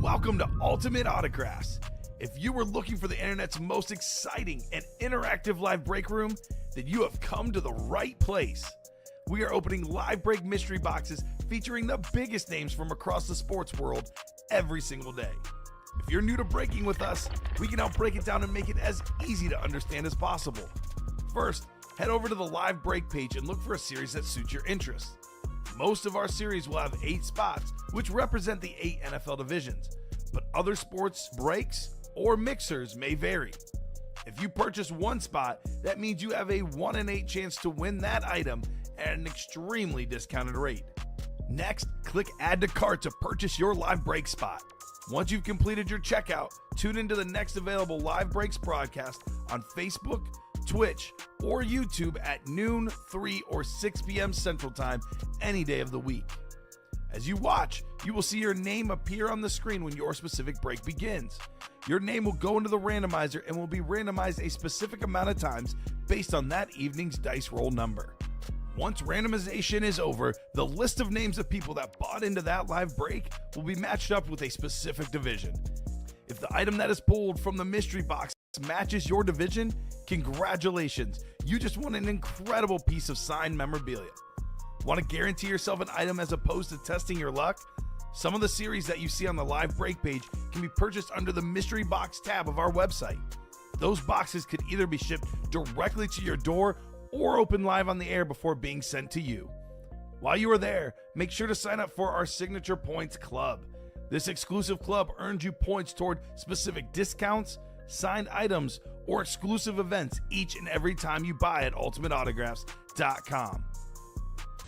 Welcome to Ultimate Autographs. If you were looking for the internet's most exciting and interactive live break room, then you have come to the right place. We are opening live break mystery boxes featuring the biggest names from across the sports world every single day. If you're new to breaking with us, we can help break it down and make it as easy to understand as possible. First, head over to the live break page and look for a series that suits your interests. Most of our series will have 8 spots, which represent the 8 NFL divisions, but other sports breaks or mixers may vary. If you purchase one spot, that means you have a 1 in 8 chance to win that item at an extremely discounted rate. Next, click Add to Cart to purchase your live break spot. Once you've completed your checkout, tune into the next available live breaks broadcast on Facebook, Twitch, or YouTube at noon, 3, or 6 p.m. Central Time any day of the week. As you watch, you will see your name appear on the screen when your specific break begins. Your name will go into the randomizer and will be randomized a specific amount of times based on that evening's dice roll number. Once randomization is over, the list of names of people that bought into that live break will be matched up with a specific division. If the item that is pulled from the mystery box matches your division, congratulations, you just won an incredible piece of signed memorabilia. Want to guarantee yourself an item as opposed to testing your luck? Some of the series that you see on the live break page can be purchased under the mystery box tab of our website. Those boxes could either be shipped directly to your door or open live on the air before being sent to you. While you are there, make sure to sign up for our Signature Points Club. This exclusive club earns you points toward specific discounts, signed items, or exclusive events each and every time you buy at ultimateautographs.com.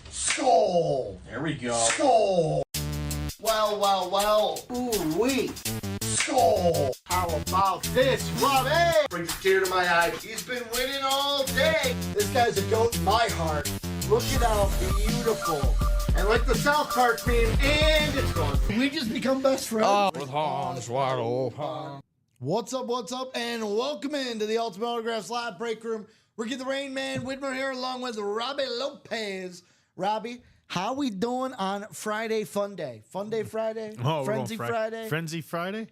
Skull! There we go. Skull! Well. Ooh-wee. Skull! How about this, Robbie? Brings a tear to my eye. He's been winning all day. This guy's a goat in my heart. Look at how beautiful. And like the South Park meme, and it's gone. We just become best friends. With Hans Waddle. What's up, and welcome into the Ultimate Autographs Live Break Room. We're getting the Rain Man Whitmer here along with Robbie Lopez. Robbie, how we doing on Friday Fun Day? Fun Day Friday? Frenzy Friday? Frenzy Friday?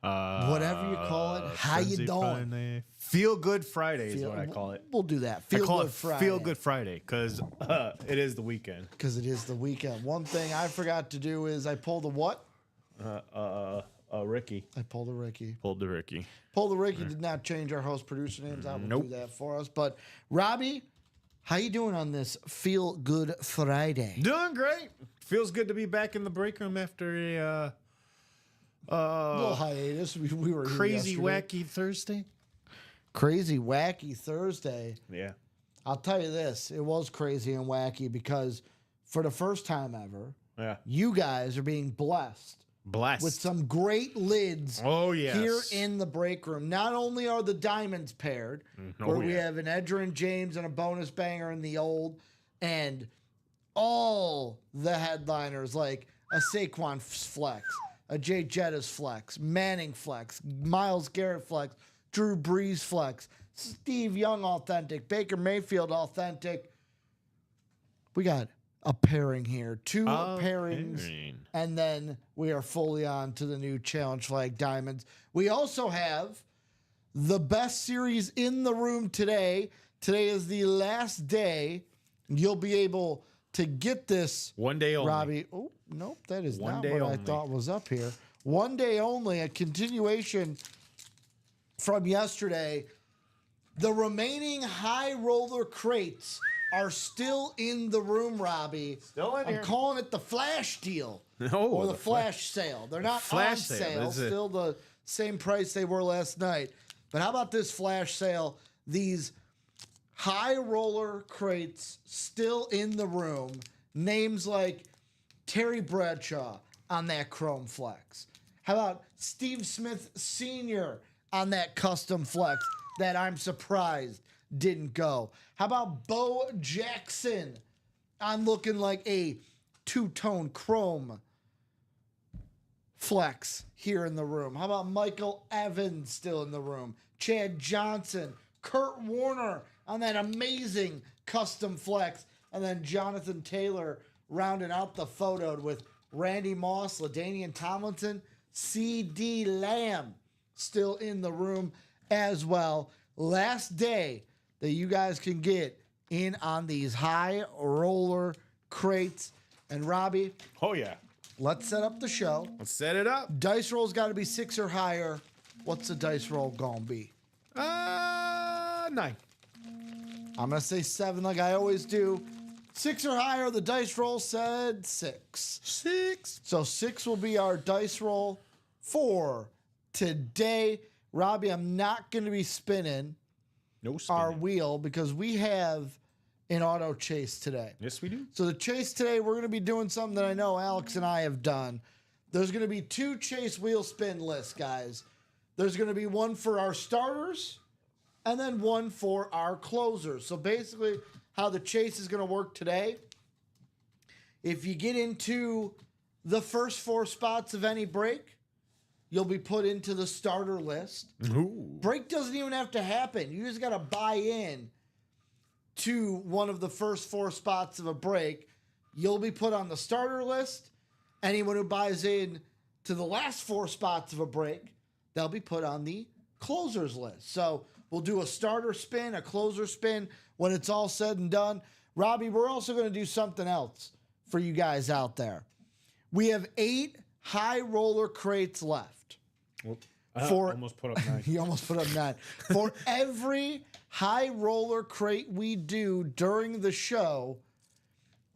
Whatever you call it. How you Frenzy doing? Friday. Feel Good Friday is what I call it. We'll do that. I Feel call Good it Friday. Feel Good Friday because it is the weekend. Because it is the weekend. One thing I forgot to do is I pulled a what? Ricky. I pulled a Ricky. Pulled the Ricky. Pulled a Ricky did not change our host producer names. I will Nope. do that for us. But Robbie, how you doing on this Feel Good Friday? Doing great. Feels good to be back in the break room after a little hiatus. We were here crazy, yesterday. wacky Thursday. Crazy, wacky Thursday. Yeah. I'll tell you this. It was crazy and wacky because for the first time ever, Yeah. you guys are being blessed Blessed. with some great lids Oh, yes. here in the break room. Not only are the diamonds paired, where we have an Edgerrin James and a bonus banger in the old, and all the headliners like a Saquon flex, a Jay Jettis flex, Manning flex, Myles Garrett flex, Drew Brees flex, Steve Young authentic, Baker Mayfield authentic. We got a pairing here, 2 pairings, pairing. and then we are fully on to the new Challenge Flag Diamonds. We also have the best series in the room today. Today is the last day. You'll be able to get this. One day only. Robbie. Oh, nope, that is One not day what I only. thought was up here. One day only, a continuation from yesterday. The remaining high roller crates are still in the room, Robbie. Still in I'm here. calling it the flash deal. No, or the the flash sale. They're not flash on sale, sale. is it? Still the same price they were last night. But how about this flash sale? These high roller crates still in the room. Names like Terry Bradshaw on that Chrome Flex. How about Steve Smith Sr. on that custom Flex that I'm surprised didn't go? How about Bo Jackson on looking like a two-tone Chrome Flex here in the room? How about Michael Evans still in the room? Chad Johnson, Kurt Warner on that amazing custom Flex, and then Jonathan Taylor rounding out the photo with Randy Moss, LaDainian Tomlinson, CD Lamb still in the room as well. Last day that you guys can get in on these high roller crates. And Robbie, Oh, yeah. let's set up the show. Let's set it up. Dice roll's got to be 6 or higher. What's the dice roll gonna be? 9. I'm gonna say 7 like I always do. 6 or higher, the dice roll said 6. 6. So 6 will be our dice roll for today. Robbie, I'm not gonna be spinning No our spinning. wheel because we have an auto chase today. Yes, we do. So the chase today, we're gonna be doing something that I know Alex and I have done. There's gonna be 2 chase wheel spin lists, guys. There's gonna be one for our starters and then one for our closers. So basically, how the chase is going to work today, if you get into the first 4 spots of any break, you'll be put into the starter list. Ooh. Break doesn't even have to happen. You just got to buy in to one of the first 4 spots of a break. You'll be put on the starter list. Anyone who buys in to the last 4 spots of a break, they'll be put on the closers list. So we'll do a starter spin, a closer spin when it's all said and done. Robbie, we're also going to do something else for you guys out there. We have 8 high roller crates left. For Almost put up 9. he almost put up 9. For every high roller crate we do during the show,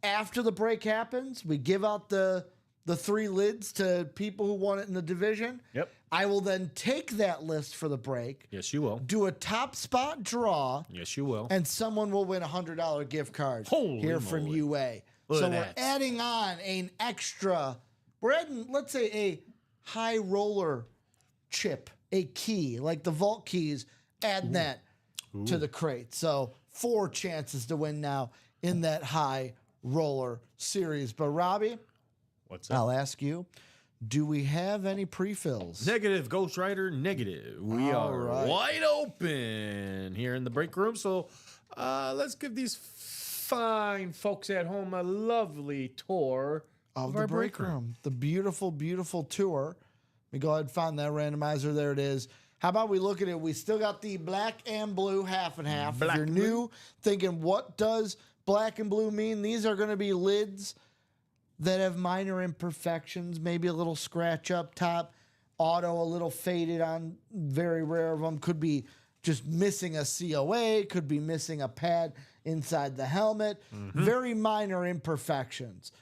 after the break happens, we give out the 3 lids to people who want it in the division. Yep. I will then take that list for the break, Yes, you will. do a top spot draw, Yes, you will. and someone will win a $100 gift card Holy here from moly. UA. Look So at we're that. adding on an extra, we're adding, let's say, a high roller chip, a key, like the vault keys, add that to the crate. So 4 chances to win now in that high roller series. But Robbie, What's up? I'll ask you, do we have any pre-fills? Negative, Ghost Rider, negative. We All are right. wide open here in the break room. So let's give these fine folks at home a lovely tour Of our the break room. The beautiful, beautiful tour. Let me go ahead and find that randomizer. There it is. How about we look at it? We still got the black and blue half and half. Black if you're and new, thinking, what does black and blue mean? These are going to be lids that have minor imperfections, maybe a little scratch up top, auto a little faded on very rare of them, could be just missing a COA, could be missing a pad inside the helmet, very minor imperfections.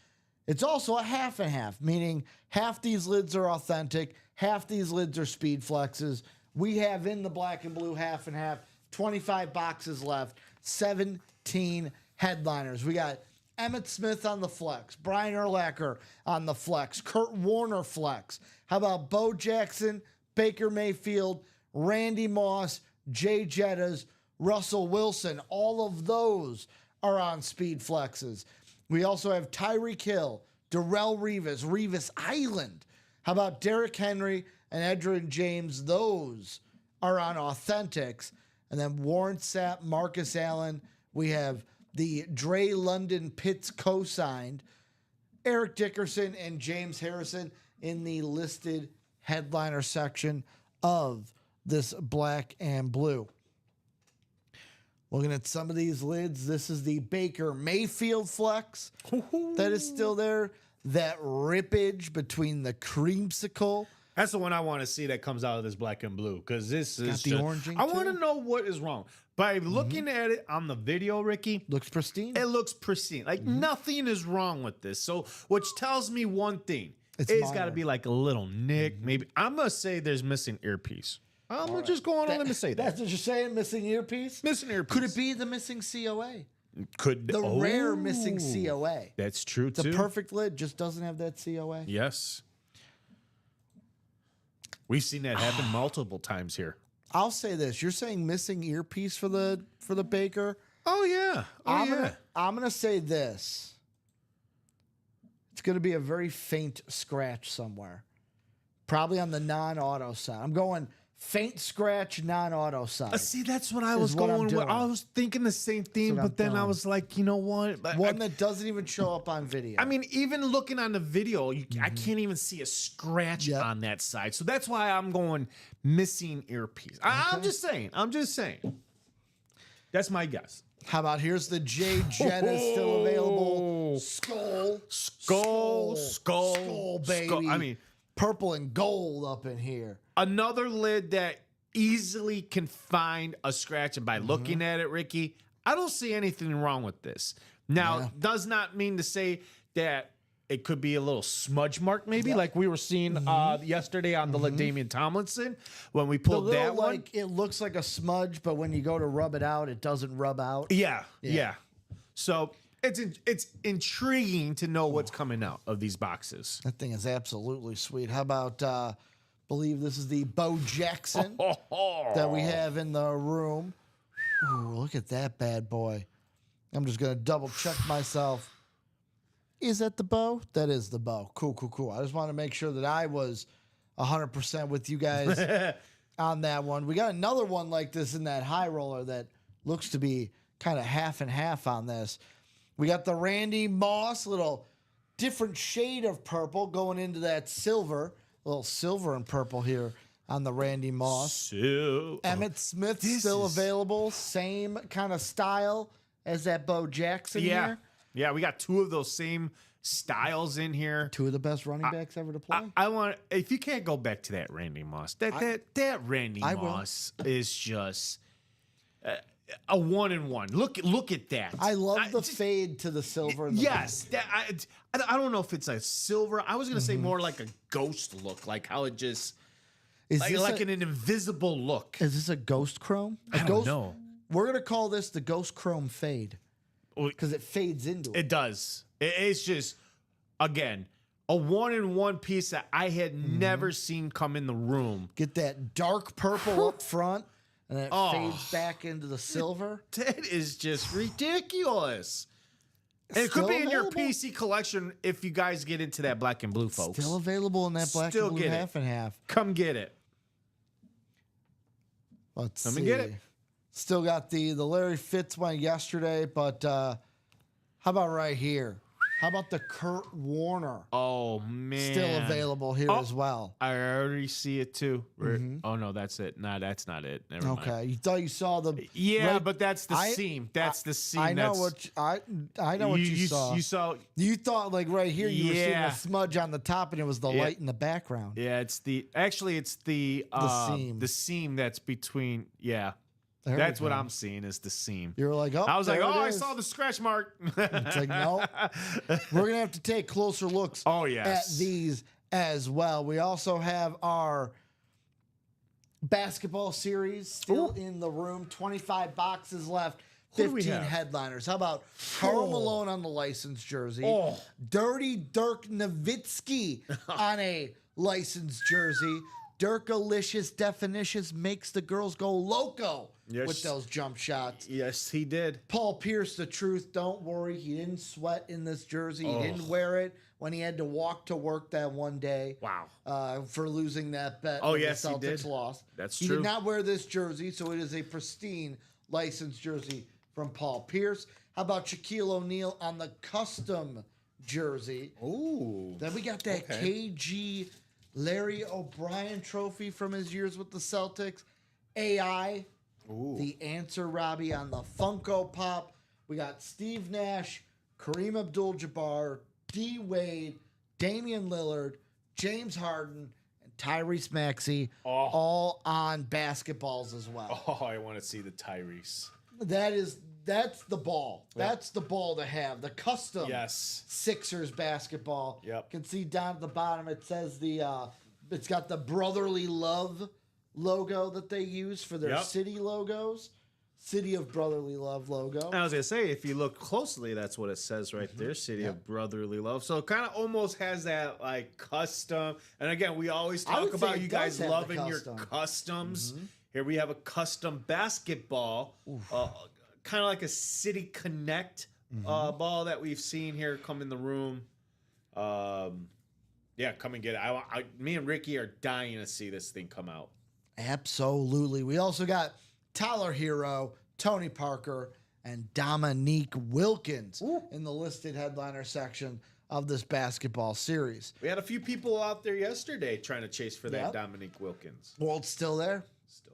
It's also a half and half, meaning half these lids are authentic, half these lids are speed flexes. We have in the black and blue half and half, 25 boxes left, 17 headliners. We got Emmitt Smith on the flex, Brian Urlacher on the flex, Kurt Warner flex. How about Bo Jackson, Baker Mayfield, Randy Moss, Jay Jettas, Russell Wilson? All of those are on speed flexes. We also have Tyreek Hill, Darrell Revis, Revis Island. How about Derrick Henry and Edgerrin James? Those are on authentics. And then Warren Sapp, Marcus Allen. We have the Dre London Pitts co-signed, Eric Dickerson and James Harrison in the listed headliner section of this black and blue. Looking at some of these lids, this is the Baker Mayfield flex that is still there. That rippage between the creamsicle. That's the one I want to see that comes out of this black and blue because this is the just- oranging I want to too? know what is wrong. By looking at it on the video, Ricky, Looks pristine. it looks pristine. Like nothing is wrong with this. So, which tells me one thing: It's it's got minor. to be like a little nick. Maybe I'm gonna say there's missing earpiece. I'm gonna just go on a limb and say that That's what you're saying, missing earpiece? missing earpiece. Could it be the missing COA? Could The rare missing Oh, COA. That's true The too. perfect lid just doesn't have that COA. Yes. We've seen that happen multiple times here. I'll say this: you're saying missing earpiece for the Baker. Oh yeah. I'm gonna say this. It's gonna be a very faint scratch somewhere, probably on the non-auto side. I'm going faint scratch, non-auto side. See, that's what I was what I'm going with. I doing. was thinking the same thing, That's what but then I'm I doing. was like, you know what? But One that doesn't even show up on video. I mean, even looking on the video, I can't even see a scratch Yep. on that side. So that's why I'm going missing earpiece. I'm just saying. I'm just saying. That's my guess. How about here's the J Jetta still available? Oh. Skull, Skull, baby. I mean, purple and gold up in here. another lid that easily can find a scratch. And by looking at it, Ricky, I don't see anything wrong with this. Now, Yeah. does not mean to say that it could be a little smudge mark, maybe like we were seeing yesterday on the LaDainian Tomlinson when we The pulled little, that one. like it looks like a smudge, but when you go to rub it out, it doesn't rub out. Yeah. So it's intriguing to know what's coming out of these boxes. That thing is absolutely sweet. How about believe this is the Bo Jackson that we have in the room. Ooh, look at that bad boy. I'm just gonna double check myself. Is that the bow? That is the bow. Cool. I just want to make sure that I was 100% with you guys on that one. We got another one like this in that high roller that looks to be kind of half and half on this. We got the Randy Moss, little different shade of purple going into that silver. A little silver and purple here on the Randy Moss. So, Emmett Smith this still is- available. Same kind of style as that Bo Jackson here. Yeah, we got two of those same styles in here. Two of the best running backs ever to play. I want, if you can't go back to that Randy Moss, that Randy I will. Moss is just a 1-in-1. Look at that. I love the just- fade to the silver. And the Yes, that I don't know if it's a silver. I was gonna Mm-hmm. say more like a ghost look, like how it just Is like, this like a, an invisible look. is this a ghost chrome? A I don't ghost, know. We're gonna call this the ghost chrome fade Well, because it fades into it. It does. It's just again a 1-in-1 piece that I had Mm-hmm. never seen come in the room. Get that dark purple up front, and then it Oh. fades back into the silver. That is just ridiculous. And it could Still be in your available. PC collection if you guys get into that black and blue, folks. Still available in that black Still and blue get it. half and half. Come get it. Let's Let see. me get it. Still got the Larry Fitz one yesterday, but how about right here? How about the Kurt Warner? Oh man, Still available here Oh. as well. I already see it too. Oh no, that's it. No, that's not it. Never mind. Okay, you thought you saw the Yeah, right- but that's the I- seam. That's the seam. I know that's, what I know what you saw. You saw. You thought like right here you were seeing Yeah. a smudge on the top and it was the Yeah. light in the background. Yeah, it's the seam. The seam that's between. Yeah, There we that's what go. I'm seeing is the seam. You were like, oh, I was like, there oh, it I is. saw the scratch mark. It's like, no. We're gonna have to take closer looks Oh, yes. at these as well. We also have our basketball series still in the room. 25 boxes left. Who do we 15 have? headliners. How about Karl Malone on the licensed jersey? Oh. Dirty Dirk Nowitzki on a licensed jersey. Dirkalicious Definitions makes the girls go loco Yes. with those jump shots. Yes, he did. Paul Pierce, the truth. Don't worry. He didn't sweat in this jersey. He didn't wear it when he had to walk to work that one day. Wow. For losing that bet. Oh, when yes, the he Celtics did. lost. That's he true. did not wear this jersey, so it is a pristine licensed jersey from Paul Pierce. How about Shaquille O'Neal on the custom jersey? Ooh. Then we got that KG Larry O'Brien trophy from his years with the Celtics. AI, the answer, Robbie, on the Funko Pop. We got Steve Nash, Kareem Abdul-Jabbar, D. Wade, Damian Lillard, James Harden, and Tyrese Maxey, all on basketballs as well. Oh, I want to see the Tyrese. That's the ball. That's the ball to have. The custom Yes. Sixers basketball. Yep. You can see down at the bottom it says it's got the brotherly love logo that they use for their Yep. city logos. City of Brotherly Love logo. I was gonna say, if you look closely, that's what it says right there, City of Brotherly Love. So it kind of almost has that like custom. And again, we always I would talk say about it you does guys have the loving your custom. customs. Here we have a custom basketball, kind of like a City Connect ball that we've seen here come in the room. Yeah, come and get it. Me and Ricky are dying to see this thing come out. Absolutely. We also got Tyler Hero, Tony Parker, and Dominique Wilkins in the listed headliner section of this basketball series. We had a few people out there yesterday trying to chase for that Yep. Dominique Wilkins. Well, it's still there.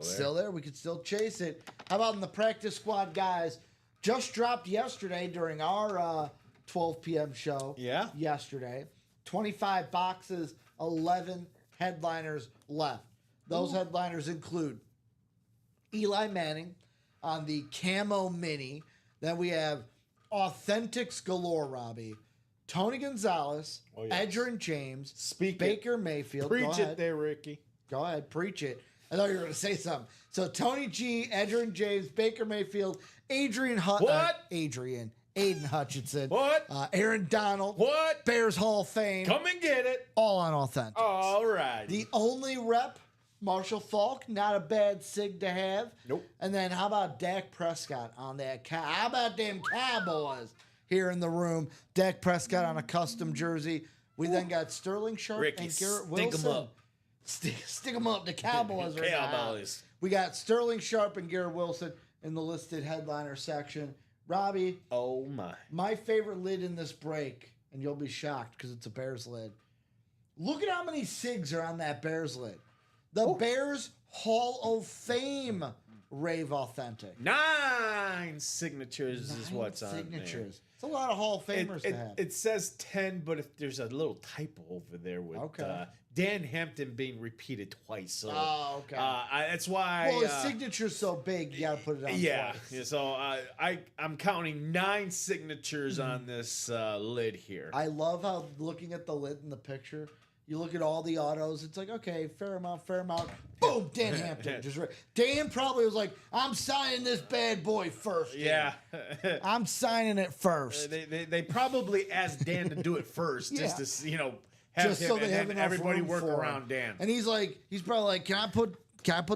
Still there. We could still chase it. How about in the practice squad guys? Just dropped yesterday during our 12 p.m. show. Yeah. Yesterday. 25 boxes, 11 headliners left. Those headliners include Eli Manning on the Camo Mini. Then we have Authentics Galore, Robbie. Tony Gonzalez, Edgerrin James, Baker Mayfield. Preach Go it ahead. there, Ricky. Go ahead, preach it. I thought you were going to say something. So Tony G, Edgerrin James, Baker Mayfield, Aiden Hutchinson. What? Aaron Donald. What? Bears Hall of Fame. Come and get it. All on Authentic. All right. The only rep, Marshall Falk. Not a bad sig to have. Nope. And then how about Dak Prescott on that? How about them Cowboys here in the room? Dak Prescott on a custom jersey. We then got Sterling Sharp Ricky, and Garrett stick 'em Wilson. up. Stick them up. The Cowboys are Cowboys. We got Sterling Sharp and Garrett Wilson in the listed headliner section. Robbie, Oh, my. my favorite lid in this break, and you'll be shocked because it's a Bears lid. Look at how many SIGs are on that Bears lid. The Bears Hall of Fame Rave Authentic. 9 signatures is 9 what's on there. signatures. It's a lot of Hall of Famers to have. It says 10, but if there's a little typo over there with Dan Hampton being repeated twice. So, okay. that's why. Well, his signature's so big, you got to put it on Yeah. twice. Yeah, so I'm counting 9 signatures on this lid here. I love how looking at the lid in the picture, you look at all the autos, it's like, okay, fair amount. Boom, Dan Hampton. Just right. Dan probably was like, I'm signing this bad boy first. Dan. Yeah. I'm signing it first. They probably asked Dan to do it first, Yeah. just to have Just him so they and have then enough everybody room work for him. around Dan. And he's probably like, can I put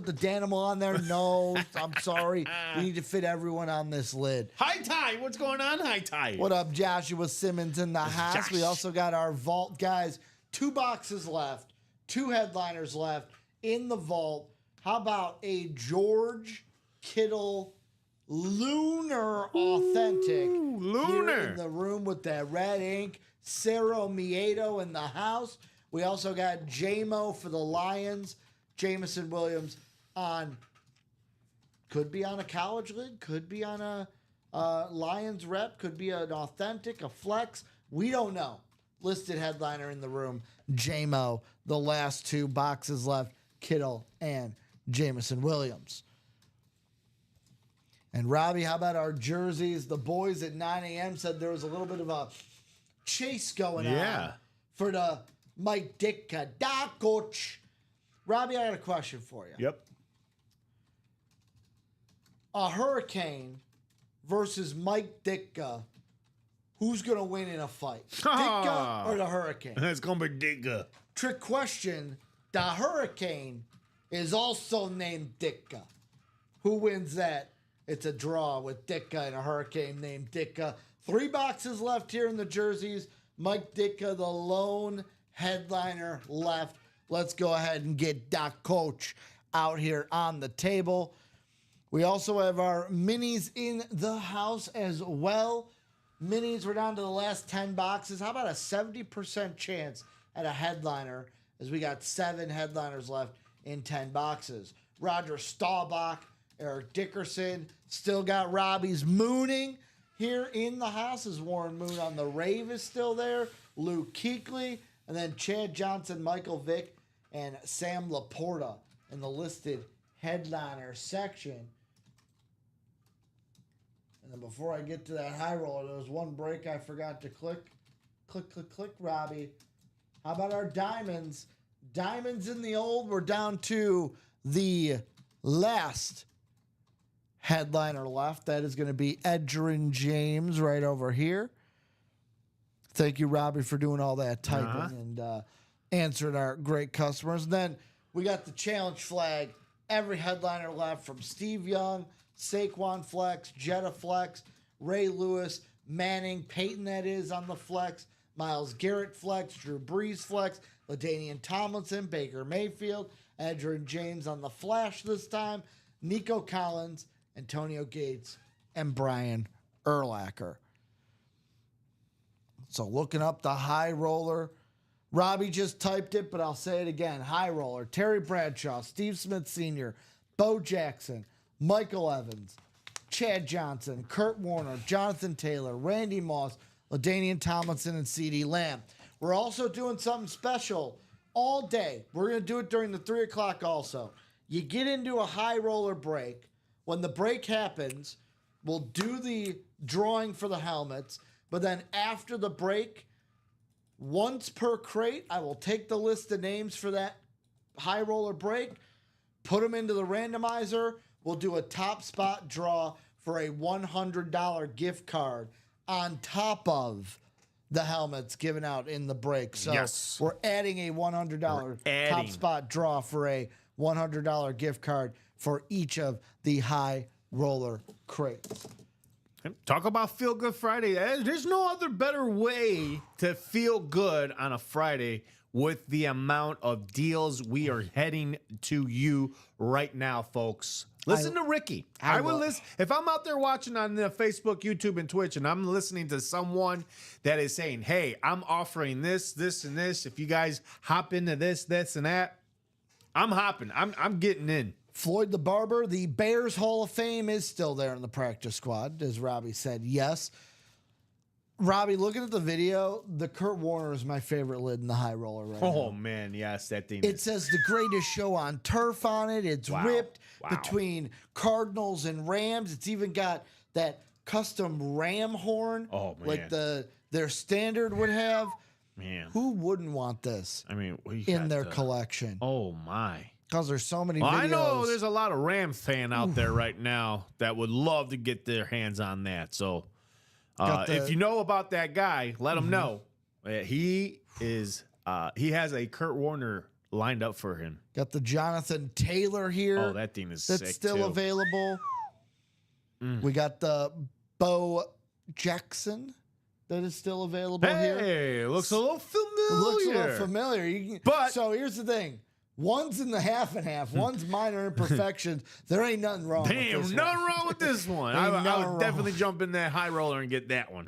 the Danimal on there? No, I'm sorry. We need to fit everyone on this lid. High Tide, what's going on, High Tide? What up, Joshua Simmons in the house? Josh. We also got our vault guys. 2 boxes left, 2 headliners left in the vault. How about a George Kittle Lunar Authentic? Lunar. Here in the room with that red ink. Cero Miedo in the house. We also got J-Mo for the Lions. Jameson Williams on, could be on a college lid, could be on a Lions rep, could be an authentic, a flex. We don't know. Listed headliner in the room, J-Mo. The last 2 boxes left, Kittle and Jameson Williams. And Robbie, how about our jerseys? The boys at 9 a.m. said there was a little bit of a chase going on for the Mike Ditka. Da coach. Robbie, I got a question for you. Yep. A Hurricane versus Mike Ditka. Who's going to win in a fight? Ditka or the Hurricane? It's going to be Digga. Trick question. The Hurricane is also named Ditka. Who wins that? It's a draw with Ditka and a Hurricane named Ditka. 3 boxes left here in the jerseys. Mike Ditka, the lone headliner left. Let's go ahead and get Doc Coach out here on the table. We also have our minis in the house as well. Minis, we're down to the last 10 boxes. How about a 70% chance at a headliner as we got 7 headliners left in 10 boxes. Roger Staubach, Eric Dickerson, still got Robbie's mooning here in the house as Warren Moon on the Rave is still there. Luke Kuechly, and then Chad Johnson, Michael Vick, and Sam Laporta in the listed headliner section. And then before I get to that high roller, there was one break I forgot to click. Click, Robbie. How about our diamonds? Diamonds in the old. We're down to the last headliner left. That is going to be Edgerrin James right over here. Thank you, Robbie, for doing all that typing and answering our great customers. And then we got the challenge flag. Every headliner left from Steve Young, Saquon Flex, Jetta Flex, Ray Lewis, Manning, Peyton that is on the flex, Myles Garrett Flex, Drew Brees Flex, LaDainian Tomlinson, Baker Mayfield, Edgerrin James on the Flash this time, Nico Collins, Antonio Gates, and Brian Urlacher. So looking up the high roller, Robbie just typed it, but I'll say it again. High roller, Terry Bradshaw, Steve Smith Sr., Bo Jackson, Michael Evans, Chad Johnson, Kurt Warner, Jonathan Taylor, Randy Moss, LaDainian Tomlinson, and CeeDee Lamb. We're also doing something special all day. We're going to do it during the 3 o'clock also. You get into a high roller break. When the break happens, we'll do the drawing for the helmets. But then after the break, once per crate, I will take the list of names for that high roller break, put them into the randomizer. We'll do a top spot draw for a $100 gift card on top of the helmets given out in the break. So Yes. we're adding a $100 top spot draw for a $100 gift card for each of the high roller crates. Talk about Feel Good Friday. There's no other better way to feel good on a Friday with the amount of deals we are heading to you right now, folks. Listen to Ricky. I will listen. If I'm out there watching on the Facebook, YouTube, and Twitch, and I'm listening to someone that is saying, hey, I'm offering this, this, and this. If you guys hop into this, this, and that, I'm hopping. I'm getting in. Floyd the Barber, the Bears Hall of Fame is still there in the practice squad, as Robbie said, yes. Robbie, looking at the video, the Kurt Warner is my favorite lid in the high roller right Oh, now. man, yes, that thing It is. says the greatest show on turf on it. It's Wow. ripped Wow. between Cardinals and Rams. It's even got that custom ram horn Oh, man. like their standard would have. Man, Who wouldn't want this I mean, we in got their the- collection? Oh, my. Because there's so many Well, videos. I know there's a lot of Rams fan out there right now that would love to get their hands on that. So, Got the- if you know about that guy, let him know. He is. He has a Kurt Warner lined up for him. Got the Jonathan Taylor here. Oh, that thing is that's sick still too. available. We got the Bo Jackson that is still available here. Hey, looks a little familiar. It looks a little familiar. But- so here's the thing. One's in the half and half. One's minor imperfections. There ain't nothing wrong with Damn, this nothing one. wrong with this one. Ain't I nothing would definitely wrong. jump in that high roller and get that one.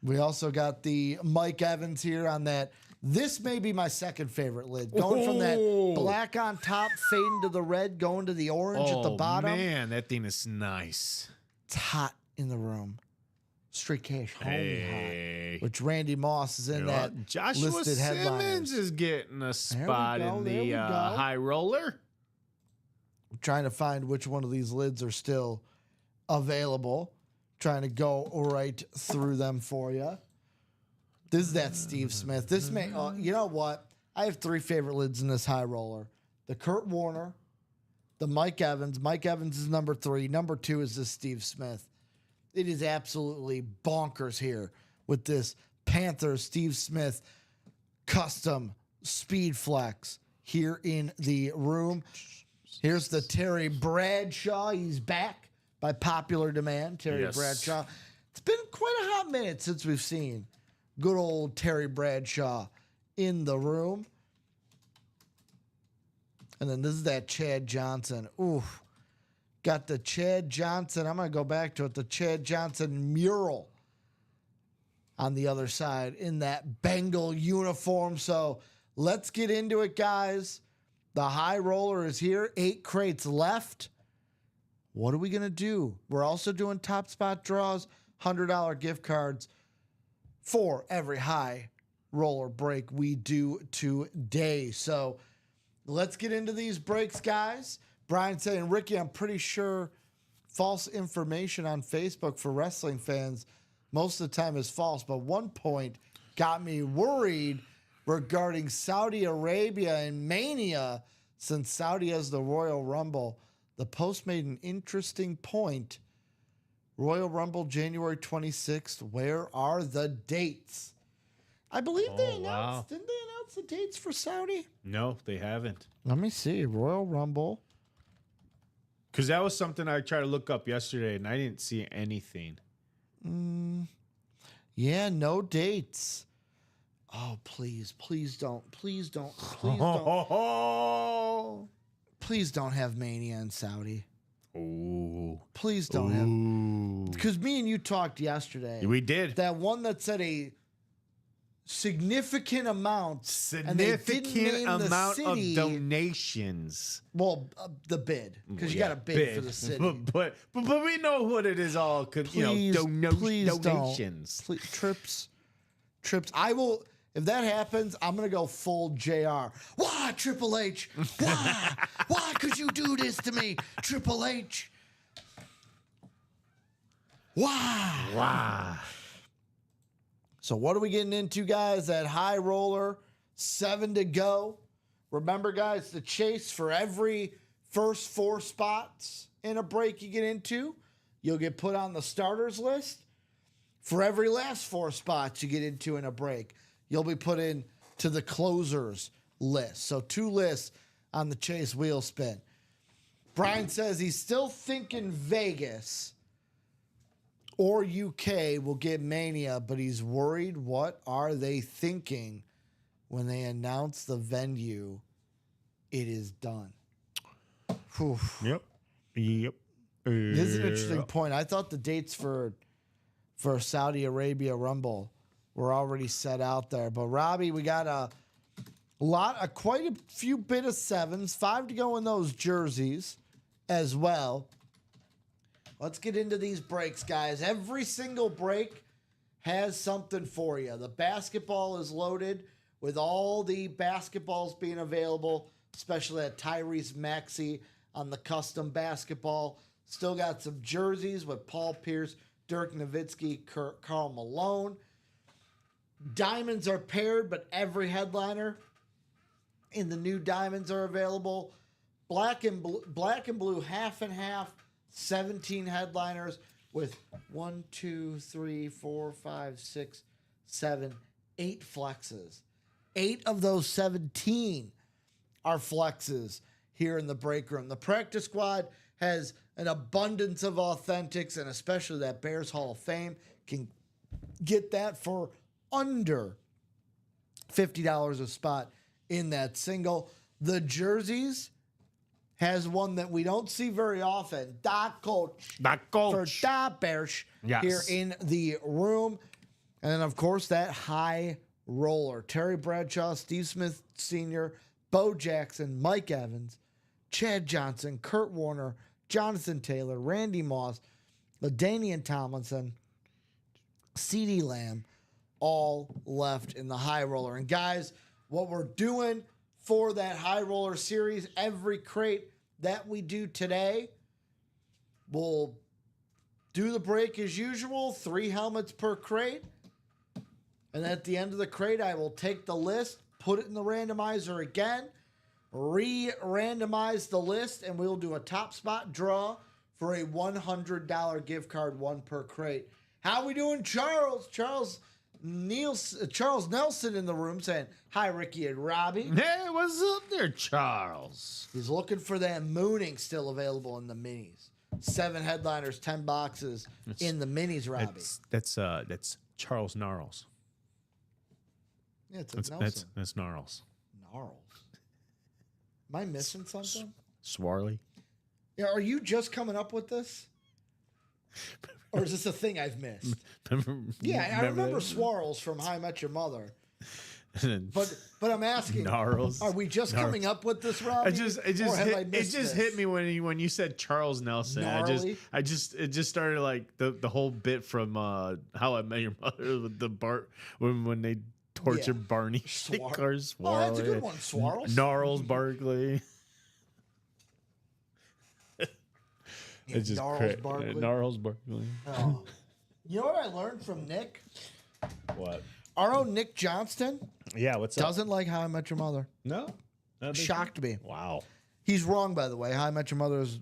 We also got the Mike Evans here on that. This may be my second favorite lid. Going from that Oh. black on top, fading to the red, going to the orange at the bottom. Man, that thing is nice. It's hot in the room. Straight cash, homie Hey. hot. Which Randy Moss is in that Joshua listed headliners. Simmons is getting a spot go, in there we the go. high roller. I'm trying to find which one of these lids are still available. Trying to go right through them for you. This is that Steve Smith. This may, you know what? I have three favorite lids in this high roller: the Kurt Warner, the Mike Evans. Mike Evans is number 3. Number 2 is this Steve Smith. It is absolutely bonkers here with this Panthers Steve Smith custom Speed Flex here in the room. Here's the Terry Bradshaw. He's back by popular demand. Terry Yes. Bradshaw. It's been quite a hot minute since we've seen good old Terry Bradshaw in the room. And then this is that Chad Johnson. Ooh. Got the Chad Johnson. I'm going to go back to it. The Chad Johnson mural on the other side in that Bengal uniform. So let's get into it, guys. The high roller is here. 8 crates left. What are we going to do? We're also doing top spot draws, $100 gift cards for every high roller break we do today. So let's get into these breaks, guys. Brian saying, Ricky, I'm pretty sure false information on Facebook for wrestling fans most of the time is false, but one point got me worried regarding Saudi Arabia and Mania since Saudi has the Royal Rumble. The post made an interesting point. Royal Rumble, January 26th. Where are the dates? I believe they announced. wow. Didn't they announce the dates for Saudi? No, they haven't. Let me see. Royal Rumble. Because that was something I tried to look up yesterday, and I didn't see anything. Yeah, no dates. Oh, please don't please don't have Mania in Saudi. Ooh. Please don't have, because me and you talked yesterday. We did. That one that said a significant amount, and they didn't Significant name the amount of city. donations. Well, the bid, because you got to bid for the city. But we know what it is all. Please Donations. don't. Trips. I will. If that happens, I'm gonna go full JR. Why, Triple H? Why? Why could you do this to me, Triple H? Why? Wow. So what are we getting into, guys? That high roller, 7 to go. Remember, guys, the chase for every first 4 spots in a break you get into, you'll get put on the starters list. For every last 4 spots you get into in a break, you'll be put in to the closers list. So 2 lists on the chase wheel spin. Brian says he's still thinking Vegas or UK will get Mania, but he's worried what are they thinking when they announce the venue it is done. Whew. Yep. This is an interesting point. I thought the dates for Saudi Rumble were already set out there. But Robbie, we got quite a few bit of 7s, 5 to go in those jerseys as well. Let's get into these breaks, guys. Every single break has something for you. The basketball is loaded with all the basketballs being available, especially at Tyrese Maxey on the custom basketball. Still got some jerseys with Paul Pierce, Dirk Nowitzki, Karl Malone. Diamonds are paired, but every headliner in the new diamonds are available. Black and blue, half and half. 17 headliners with 1, 2, 3, 4, 5, 6, 7, 8 flexes. 8 of those 17 are flexes here in the break room. The practice squad has an abundance of authentics, and especially that Bears Hall of Fame can get that for under $50 a spot in that single. The jerseys has one that we don't see very often. Doc Coach. For Da Bears here in the room. And then, of course, that high roller. Terry Bradshaw, Steve Smith Sr., Bo Jackson, Mike Evans, Chad Johnson, Kurt Warner, Jonathan Taylor, Randy Moss, LaDainian Tomlinson, CeeDee Lamb, all left in the high roller. And guys, what we're doing for that high roller series, every crate that we do today, we'll do the break as usual, 3 helmets per crate. And at the end of the crate, I will take the list, put it in the randomizer again, re-randomize the list, and we'll do a top spot draw for a $100 gift card, 1 per crate. How we doing, Charles? Charles Nelson in the room saying, hi, Ricky and Robbie. Hey, what's up there, Charles? He's looking for that mooning still available in the minis. 7 headliners, 10 boxes in the minis, Robbie. That's Charles Gnarls. Yeah, it's a Nelson. That's Gnarls. Gnarls. Am I missing something? Swarley. Yeah, are you just coming up with this? Or is this a thing I've missed? Yeah, I remember Swarls from How I Met Your Mother. But I'm asking, Gnarls. Are we just coming up with this, Robbie? It just hit me when you said Charles Nelson. Gnarly? It just started like the whole bit from How I Met Your Mother with the Bart when they tortured Barney. Cars. Oh, that's a good one, Swarls. Gnarls Barkley. Yeah, It's just Gnarls Barkley. Oh. You know what I learned from Nick? What? Our own Nick Johnston Yeah, what's up? doesn't like How I Met Your Mother. No? Shocked me. Wow. He's wrong, by the way. How I Met Your Mother is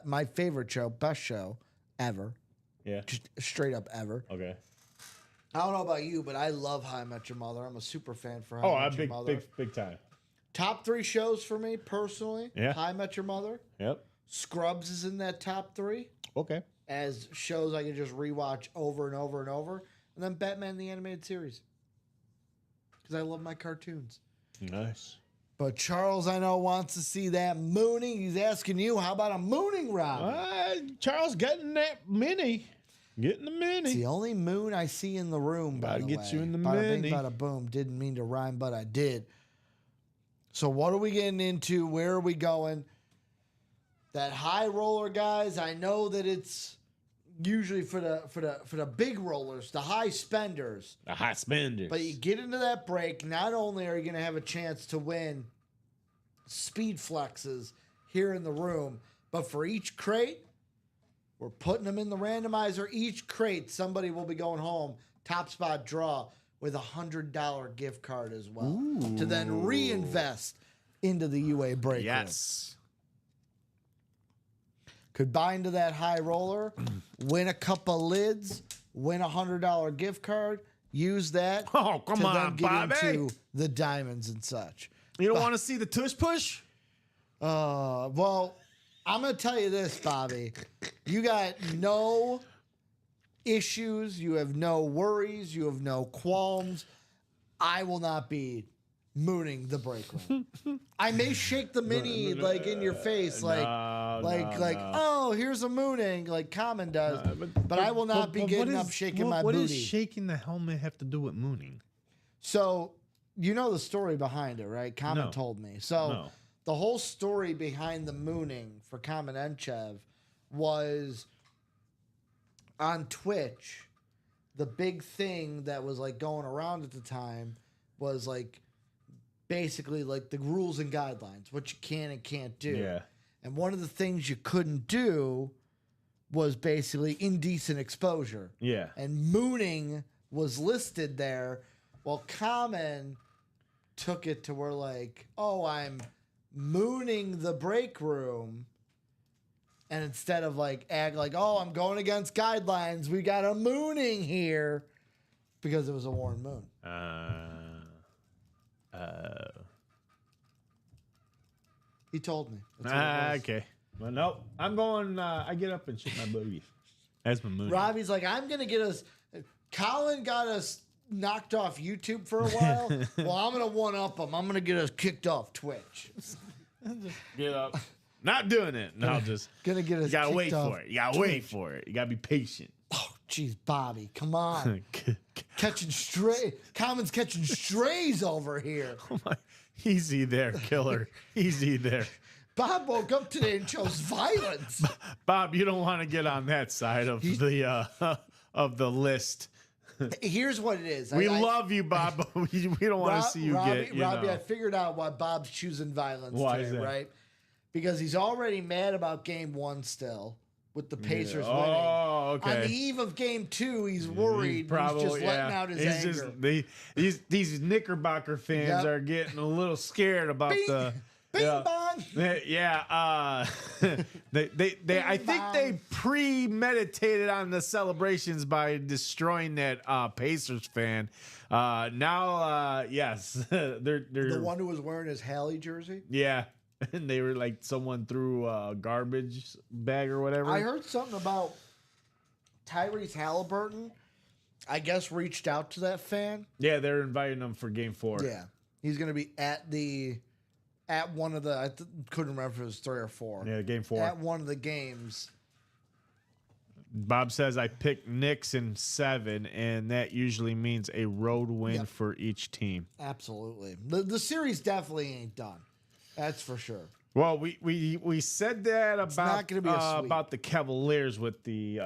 my favorite show, best show ever. Yeah. Just straight up ever. Okay. I don't know about you, but I love How I Met Your Mother. I'm a super fan for How I Met Your Mother. big time. Top 3 shows for me, personally. Yeah. How I Met Your Mother. Yep. Scrubs is in that top 3 Okay. as shows I can just rewatch over and over and over. And then Batman the Animated Series. because I love my cartoons. Nice. But Charles, I know, wants to see that mooning. He's asking you, how about a mooning, Rob? Charles getting that mini. Getting the mini. It's the only moon I see in the room, by Gotta the get way. you in the Bada mini. bing, bada boom. Didn't mean to rhyme, but I did. So what are we getting into? Where are we going? That high roller, guys, I know that it's usually for the big rollers, the high spenders. The high spenders. But you get into that break, not only are you going to have a chance to win speed flexes here in the room, but for each crate, we're putting them in the randomizer. Each crate, somebody will be going home, top spot draw, with $100 gift card as well to then reinvest into the UA break room. Yes. Could buy into that high roller, win a couple lids, win $100 gift card, use that Oh, come to on, then get Bobby. into the diamonds and such. You don't want to see the tush push? Well, I'm going to tell you this, Bobby. You got no issues. You have no worries. You have no qualms. I will not be mooning the break room. I may shake the mini like in your face, like, oh, here's a mooning, like Common does. But I will not be getting up shaking my What booty. does shaking the helmet have to do with mooning? So you know the story behind it, right? Common No. told me. So No. the whole story behind the mooning for Common Enchev was on Twitch. The big thing that was like going around at the time was like basically like the rules and guidelines, what you can and can't do. Yeah. And one of the things you couldn't do was basically indecent exposure. Yeah. And mooning was listed there. Well, Common took it to where like, oh, I'm mooning the break room. And instead of like act like, oh, I'm going against guidelines, we got a mooning here because it was a Warren Moon. He told me. That's what it was. Okay. Well, nope. I'm going. I get up and shake my booty. That's my moon. Robbie's like, I'm going to get us. Colin got us knocked off YouTube for a while. Well, I'm going to one up him. I'm going to get us kicked off Twitch. Get up. Not doing it. No, just. Going to get us You gotta kicked wait off for it. You gotta wait for it. You gotta be patient. Oh, jeez, Bobby, come on. Catching stray. Common's catching strays over here. Oh my. Easy there, killer. Easy there. Bob woke up today and chose violence. Bob, you don't want to get on that side of the list. Here's what it is. We love you, Bob, but we don't want to see you Robbie, get. You Robbie, know. I figured out why Bob's choosing violence Why today, is that? right? Because he's already mad about game one still with the Pacers Oh, winning. okay. On the eve of game two, he's worried. He's just letting out his anger. These Knickerbocker fans Yep. are getting a little scared about Bing, the. bing yeah. bong. Yeah, they I think they premeditated on the celebrations by destroying that Pacers fan. Now, yes, they're The one who was wearing his Hallie jersey. yeah, and they were like someone threw a garbage bag or whatever. I heard something about Tyrese Halliburton. I guess reached out to that fan. Yeah, they're inviting them for Game 4. Yeah, he's gonna be at one of the. Couldn't remember if it was 3 or 4. Yeah, Game 4. At one of the games. Bob says I picked Knicks in 7, and that usually means a road win Yep. for each team. Absolutely, the series definitely ain't done. That's for sure. Well, we said that not about gonna be a sweep. about the Cavaliers with the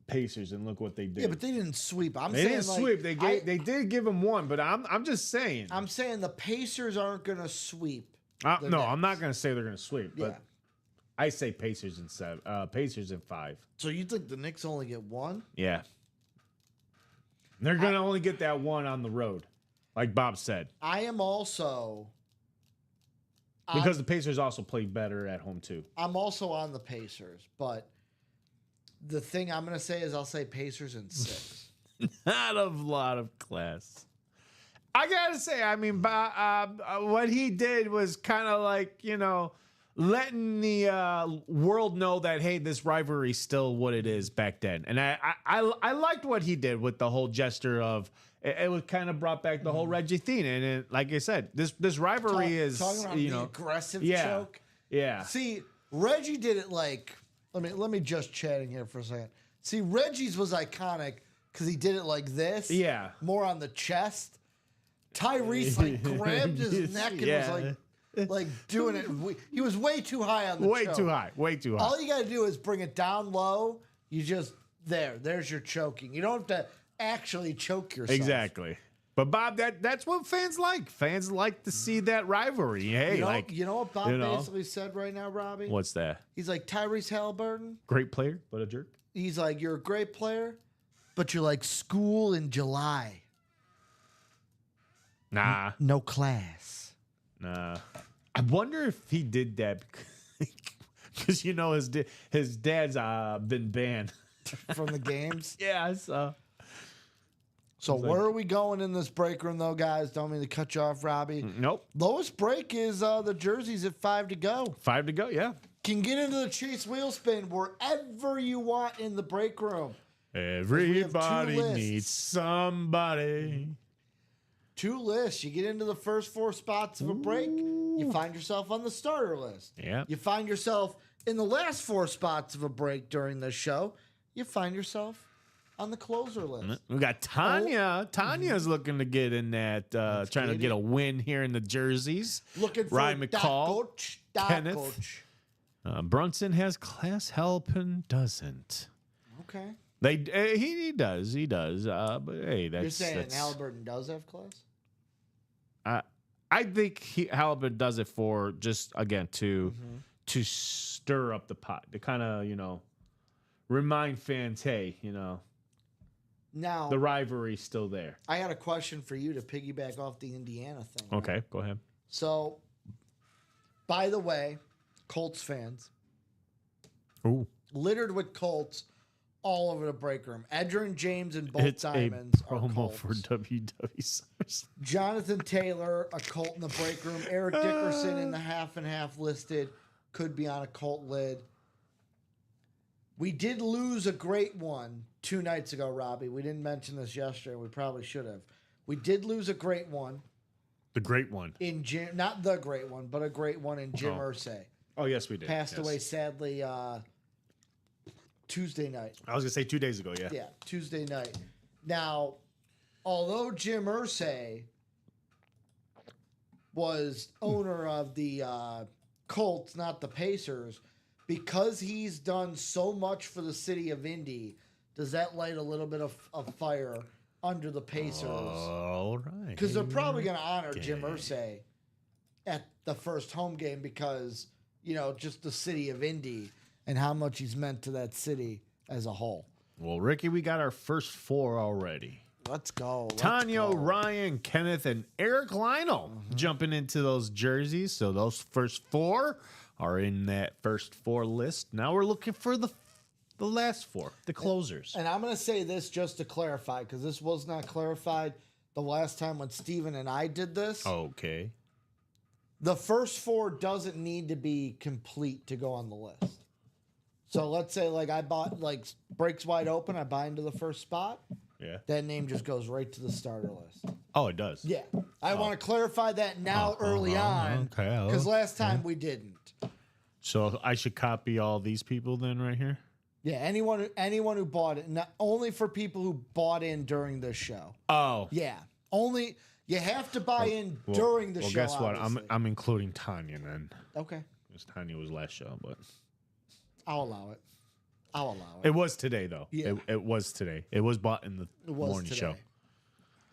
Pacers, and look what they did. Yeah, but they didn't sweep. they didn't sweep. They did give them one, but I'm just saying. I'm saying the Pacers aren't gonna sweep. the no, I'm not Knicks. going to say they're going to sweep, but Yeah. I say Pacers in 7. Pacers in 5. So you think the Knicks only get one? Yeah, they're going to only get that one on the road, like Bob said, I am also. because the Pacers also play better at home too. I'm also on the Pacers, but the thing I'm gonna say is I'll say Pacers in 6. Not a lot of class. I gotta say, I mean, what he did was kind of like, letting the world know that, hey, this rivalry is still what it is back then. And I liked what he did with the whole gesture of, it was kind of brought back the whole Reggie thing. And it, like I said, this rivalry is, talking about you the know, aggressive yeah, choke. yeah. See, Reggie did it like let me just chatting here for a second. See, Reggie's was iconic because he did it like this. Yeah. More on the chest. Tyrese like grabbed his neck and was like doing it. He was way too high on the Way choke. too high. Way too high. All you got to do is bring it down low. You just there's your choking. You don't have to actually choke yourself. Exactly. But Bob, that's what fans like. Fans like to see that rivalry. Hey, You know what Bob basically said right now, Robbie? What's that? He's like, Tyrese Halliburton. Great player, but a jerk. He's like, you're a great player, but you're like school in July. Nah, No class. nah. I wonder if he did that because you know his dad's been banned. From the games. Yeah, so. So where are we going in this break room, though, guys? Don't mean to cut you off, Robbie. Nope. Lowest break is the jerseys at 5 to go. 5 to go, yeah. Can get into the Chase Wheel Spin wherever you want in the break room. Everybody lists. needs somebody. 2 lists. You get into the first 4 spots of a break, you find yourself on the starter list. Yeah. You find yourself in the last 4 spots of a break during this show, you find yourself on the closer list. We got Tanya. Tanya's looking to get in that, trying to get a win here in the jerseys. Looking for Ryan a McCall, coach, Kenneth. coach. Brunson has class. Halpin doesn't. Okay. He does. But hey, that's You're saying that's, Halliburton does have class? I think Halpin does it for just again to stir up the pot, to kind of remind fans, hey, Now, the rivalry's still there. I got a question for you to piggyback off the Indiana thing. right? Okay, go ahead. So, by the way, Colts fans, Ooh, littered with Colts all over the break room. Edgerrin James and both it's Diamonds a are promo Colts. for WWE SummerSlam. Jonathan Taylor, a Colt in the break room. Eric Dickerson in the half and half listed. Could be on a Colt lid. We did lose a great one 2 nights ago, Robbie. We didn't mention this yesterday. We probably should have. We did lose a great one The great one. in Jim, not the great one, but a great one in Jim Irsay. Oh, yes, we did. Passed Yes. away sadly Tuesday night. I was going to say 2 days ago, yeah. Yeah, Tuesday night. Now, although Jim Irsay was owner of the Colts, not the Pacers, because he's done so much for the city of Indy, does that light a little bit of fire under the Pacers? All right. Because they're probably going to honor Jim Irsay at the first home game because, just the city of Indy and how much he's meant to that city as a whole. Well, Ricky, we got our first 4 already. Let's go. Tanya, Ryan, Kenneth, and Eric Lionel jumping into those jerseys. So those first 4 are in that first 4 list. Now we're looking for the last 4, the closers. And I'm going to say this just to clarify, because this was not clarified the last time when Steven and I did this. Okay. The first 4 doesn't need to be complete to go on the list. So let's say I bought breaks wide open, I buy into the first spot. Yeah. That name just goes right to the starter list. Oh, it does. Yeah. I want to clarify that now early on. Okay. Because last time we didn't. So I should copy all these people then right here? Yeah, anyone who bought it, not only for people who bought in during this show. Oh. Yeah, only you have to buy in during the show. Well, guess what? obviously. I'm including Tanya then. Okay, Because Tanya was last show, but I'll allow it. I'll allow it. it was today though. Yeah. It was today. It was bought in the It was morning today. show.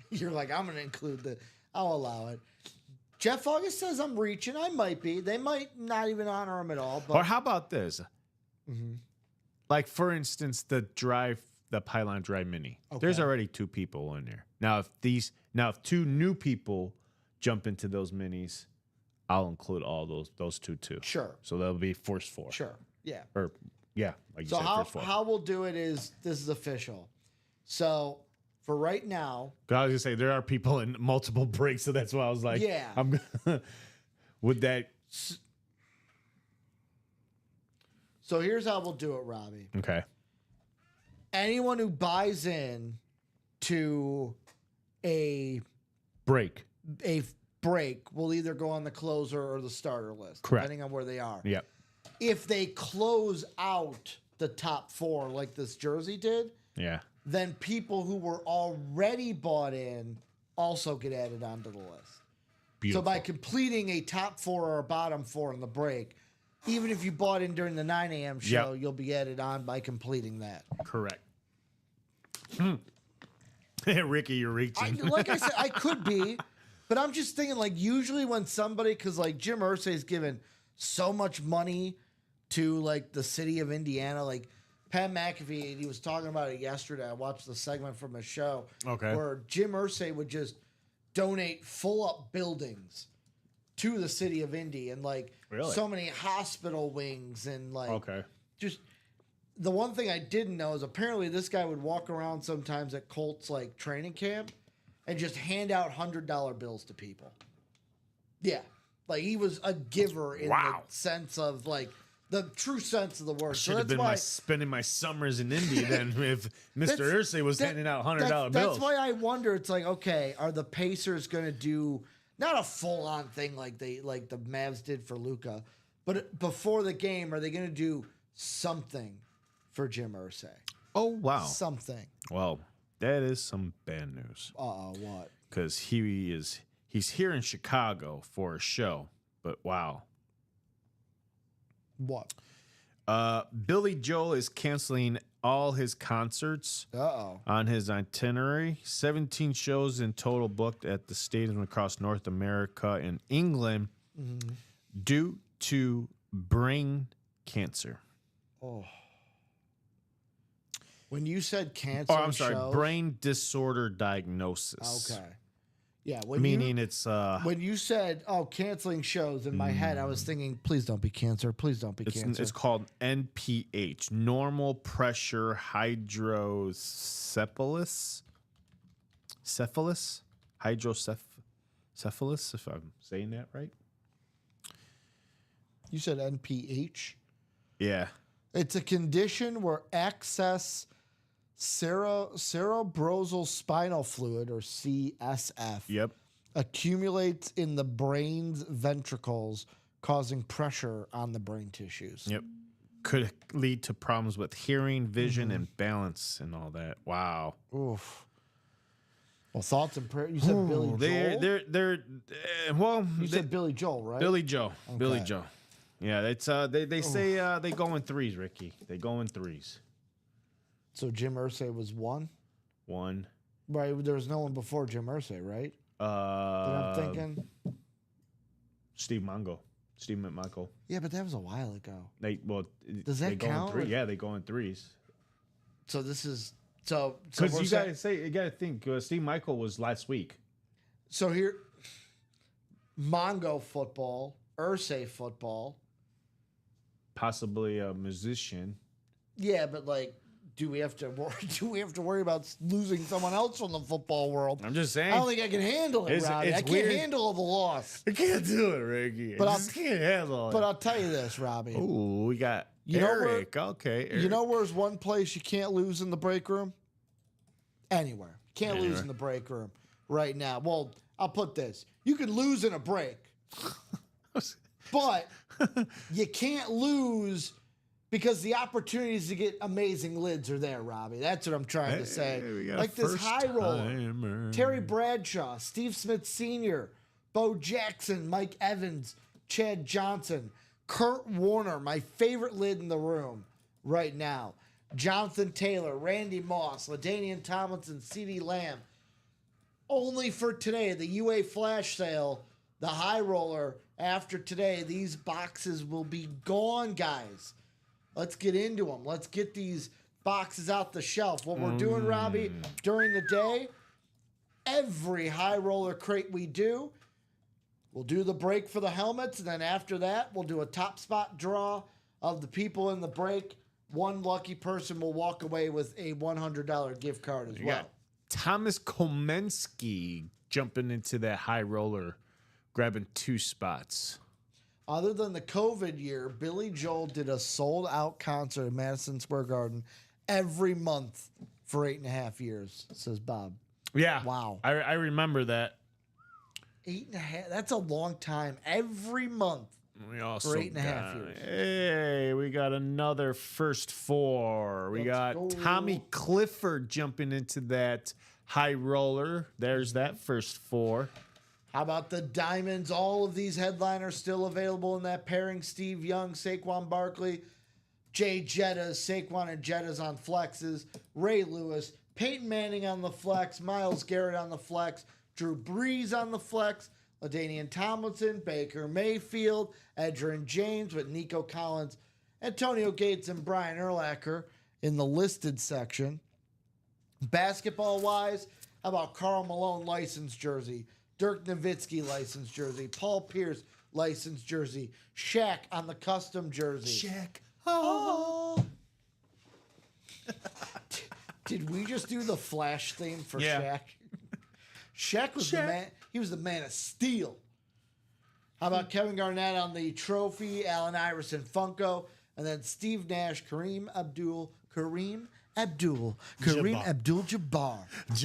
You're like, I'm going to include the. I'll allow it. Jeff August says I'm reaching. I might be. They might not even honor him at all. But Or how about this? Like for instance, the Pylon Drive Mini. There's Okay. already 2 people in there. Now if 2 new people jump into those minis, I'll include all those 2 too. sure, So that'll be first 4. sure, yeah. Or yeah, like you So said, first 4. how we'll do it is this is official. So for right now, 'Cause I was gonna say there are people in multiple breaks, so that's why I was like, Yeah. I'm gonna would that so here's how we'll do it, Robbie. okay. Anyone who buys in to a Break. break will either go on the closer or the starter list, Correct. depending on where they are. Yep. If they close out the top 4 like this jersey did, Yeah. then people who were already bought in also get added onto the list. Beautiful. So by completing a top 4 or a bottom 4 in the break, even if you bought in during the 9 a.m. show, Yep. you'll be added on by completing that. Correct. Ricky, you're reaching. Like I said, I could be, but I'm just thinking, like, usually when somebody, because like Jim Irsay's given so much money to like the city of Indiana, like Pat McAfee, he was talking about it yesterday. I watched the segment from his show, Okay. where Jim Irsay would just donate full up buildings to the city of Indy, and like Really? so many hospital wings, and like Okay. just the one thing I didn't know is apparently this guy would walk around sometimes at Colts like training camp and just hand out $100 bills to people. Yeah. Like he was a giver in Wow. the sense of like the true sense of the word. Should have been spending my summers in Indy then if Mr. Irsay was handing out $100 bills. That's why I wonder. It's like, okay, are the Pacers going to do not a full on thing like the Mavs did for Luka, but before the game, are they going to do something for Jim Irsay? Oh, wow. Something. Well, that is some bad news What? because he's here in Chicago for a show, but wow. What? Billy Joel is canceling all his concerts on his itinerary. 17 shows in total booked at the stadium across North America and England due to brain cancer. When you said canceling I'm sorry, shows, brain disorder diagnosis. Okay. Yeah. Meaning it's when you said canceling shows in my head, I was thinking, please don't be cancer. Please don't be cancer. it's called NPH, normal pressure hydrocephalus. Hydrocephalus, if I'm saying that right. You said NPH. Yeah. It's a condition where excess cerebrospinal spinal fluid, or CSF, Yep. accumulates in the brain's ventricles, causing pressure on the brain tissues. Yep. Could lead to problems with hearing, vision, and balance and all that. Wow. Oof. Well, thoughts and prayers. You said Billy Joel? They're well, You said Billy Joel, right? Billy Joe. Billy Okay. Joe. Yeah, it's they say they go in threes, Ricky. They go in threes. So Jim Irsay was one? One. Right. There was no one before Jim Irsay, right? That I'm thinking. Steve Mongo. Steve McMichael. Yeah, but that was a while ago. Does that they go count? In three. Yeah, they go in threes. So this is so Because we're you saying- gotta think. Steve Michael was last week. So here, Mongo football, Irsay football. Possibly a musician. Yeah, but like, do we have to worry about losing someone else from the football world? I'm just saying. I don't think I can handle it, It's- Robbie. it's I can't weird. handle the loss. I can't do it, Ricky. But I I'll- just can't handle it. But I'll tell you this, Robbie. Ooh, we got You know where- Eric. Okay, Eric. You know where's one place you can't lose in the break room? Anywhere. Can't lose Anywhere. in the break room right now. Well, I'll put this. You can lose in a break. But you can't lose because the opportunities to get amazing lids are there, Robbie. That's what I'm trying to say. Hey, we got Like a this first high roller. timer. Terry Bradshaw, Steve Smith Sr., Bo Jackson, Mike Evans, Chad Johnson, Kurt Warner, my favorite lid in the room right now. Jonathan Taylor, Randy Moss, LaDainian Tomlinson, CeeDee Lamb. Only for today, the UA flash sale, the high roller, after today, these boxes will be gone, guys. Let's get into them. Let's get these boxes out the shelf. What we're doing, Robbie, during the day, every high roller crate we do, we'll do the break for the helmets, and then after that, we'll do a top spot draw of the people in the break. One lucky person will walk away with a $100 gift card as You well. got Thomas Komensky jumping into that high roller, grabbing 2 spots. Other than the COVID year, Billy Joel did a sold-out concert in Madison Square Garden every month for 8.5 years, says Bob. Yeah. Wow. I remember that. 8.5. That's a long time. Every month. We also For 8.5 got, years. Hey, we got another first four. We Let's got go. Tommy Clifford jumping into that high roller. There's that first four. How about the Diamonds? All of these headliners still available in that pairing. Steve Young, Saquon Barkley, Jay Jettas, Saquon and Jettas on flexes, Ray Lewis, Peyton Manning on the flex, Myles Garrett on the flex, Drew Brees on the flex, LaDainian Tomlinson, Baker Mayfield, Edgerrin James with Nico Collins, Antonio Gates, and Brian Urlacher in the listed section. Basketball-wise, how about Karl Malone licensed jersey, Dirk Nowitzki licensed jersey, Paul Pierce licensed jersey, Shaq on the custom jersey. Shaq. Oh. Did we just do the Flash theme for Yeah. Shaq? Shaq was the man. He was the man of steel. How about Kevin Garnett on the trophy, Allen Iverson Funko, and then Steve Nash, Kareem Abdul-Jabbar,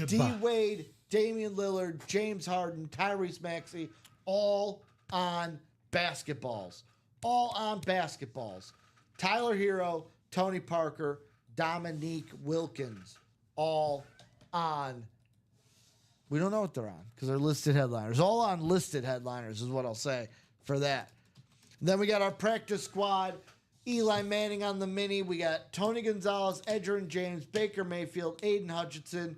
D. Wade, Damian Lillard, James Harden, Tyrese Maxey, all on basketballs. All on basketballs. Tyler Hero, Tony Parker, Dominique Wilkins, all on. We don't know what they're on because they're listed headliners. All on listed headliners is what I'll say for that. Then we got our practice squad. Eli Manning on the mini. We got Tony Gonzalez, Edgerrin James, Baker Mayfield, Aiden Hutchinson,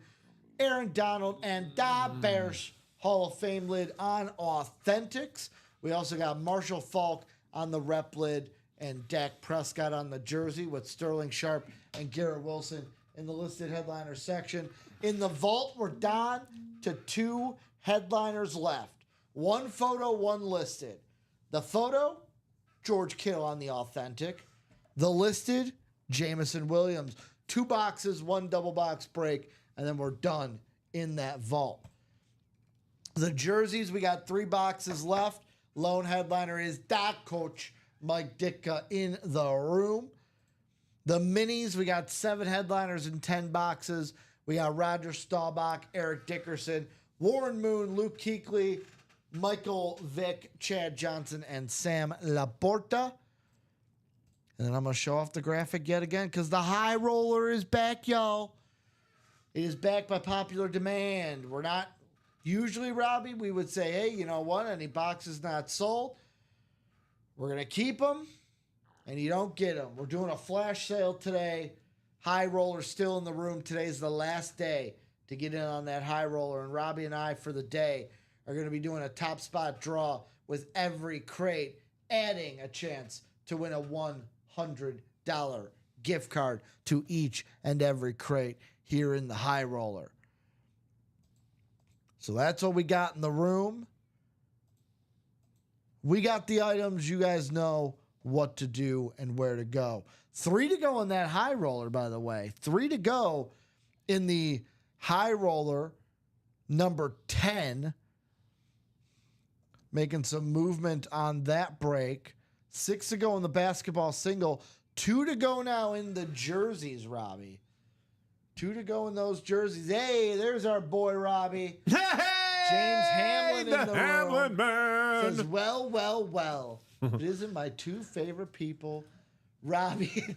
Aaron Donald, and Da Bears Hall of Fame lid on Authentics. We also got Marshall Faulk on the rep lid and Dak Prescott on the jersey with Sterling Sharp and Garrett Wilson in the listed headliner section. In the vault, we're down to 2 headliners left. 1 photo, 1 listed. The photo, George Kittle on the authentic. The listed, Jameson Williams. 2 boxes, 1 double box break, and then we're done in that vault. The jerseys, we got 3 boxes left. Lone headliner is Doc Coach Mike Ditka in the room. The minis, we got 7 headliners in 10 boxes. We got Roger Staubach, Eric Dickerson, Warren Moon, Luke Kuechly, Michael Vick, Chad Johnson, and Sam Laporta. And then I'm going to show off the graphic yet again because the high roller is back, y'all. It is back by popular demand. We're not usually, Robbie, we would say, hey, you know what? Any boxes not sold, we're going to keep them, and you don't get them. We're doing a flash sale today. High roller still in the room. Today's the last day to get in on that high roller. And Robbie and I, for the day, are going to be doing a top spot draw with every crate, adding a chance to win a $100 gift card to each and every crate here in the high roller. So that's what we got in the room. We got the items. You guys know what to do and where to go. 3 to go in that high roller, by the way. 3 to go in the high roller, number 10. Making some movement on that break. 6 to go in the basketball single. 2 to go now in the jerseys, Robbie. 2 to go in those jerseys. Hey, there's our boy, Robbie. James Hamlin in the Hamlin room. man. Says, well. It isn't my 2 favorite people, Robbie.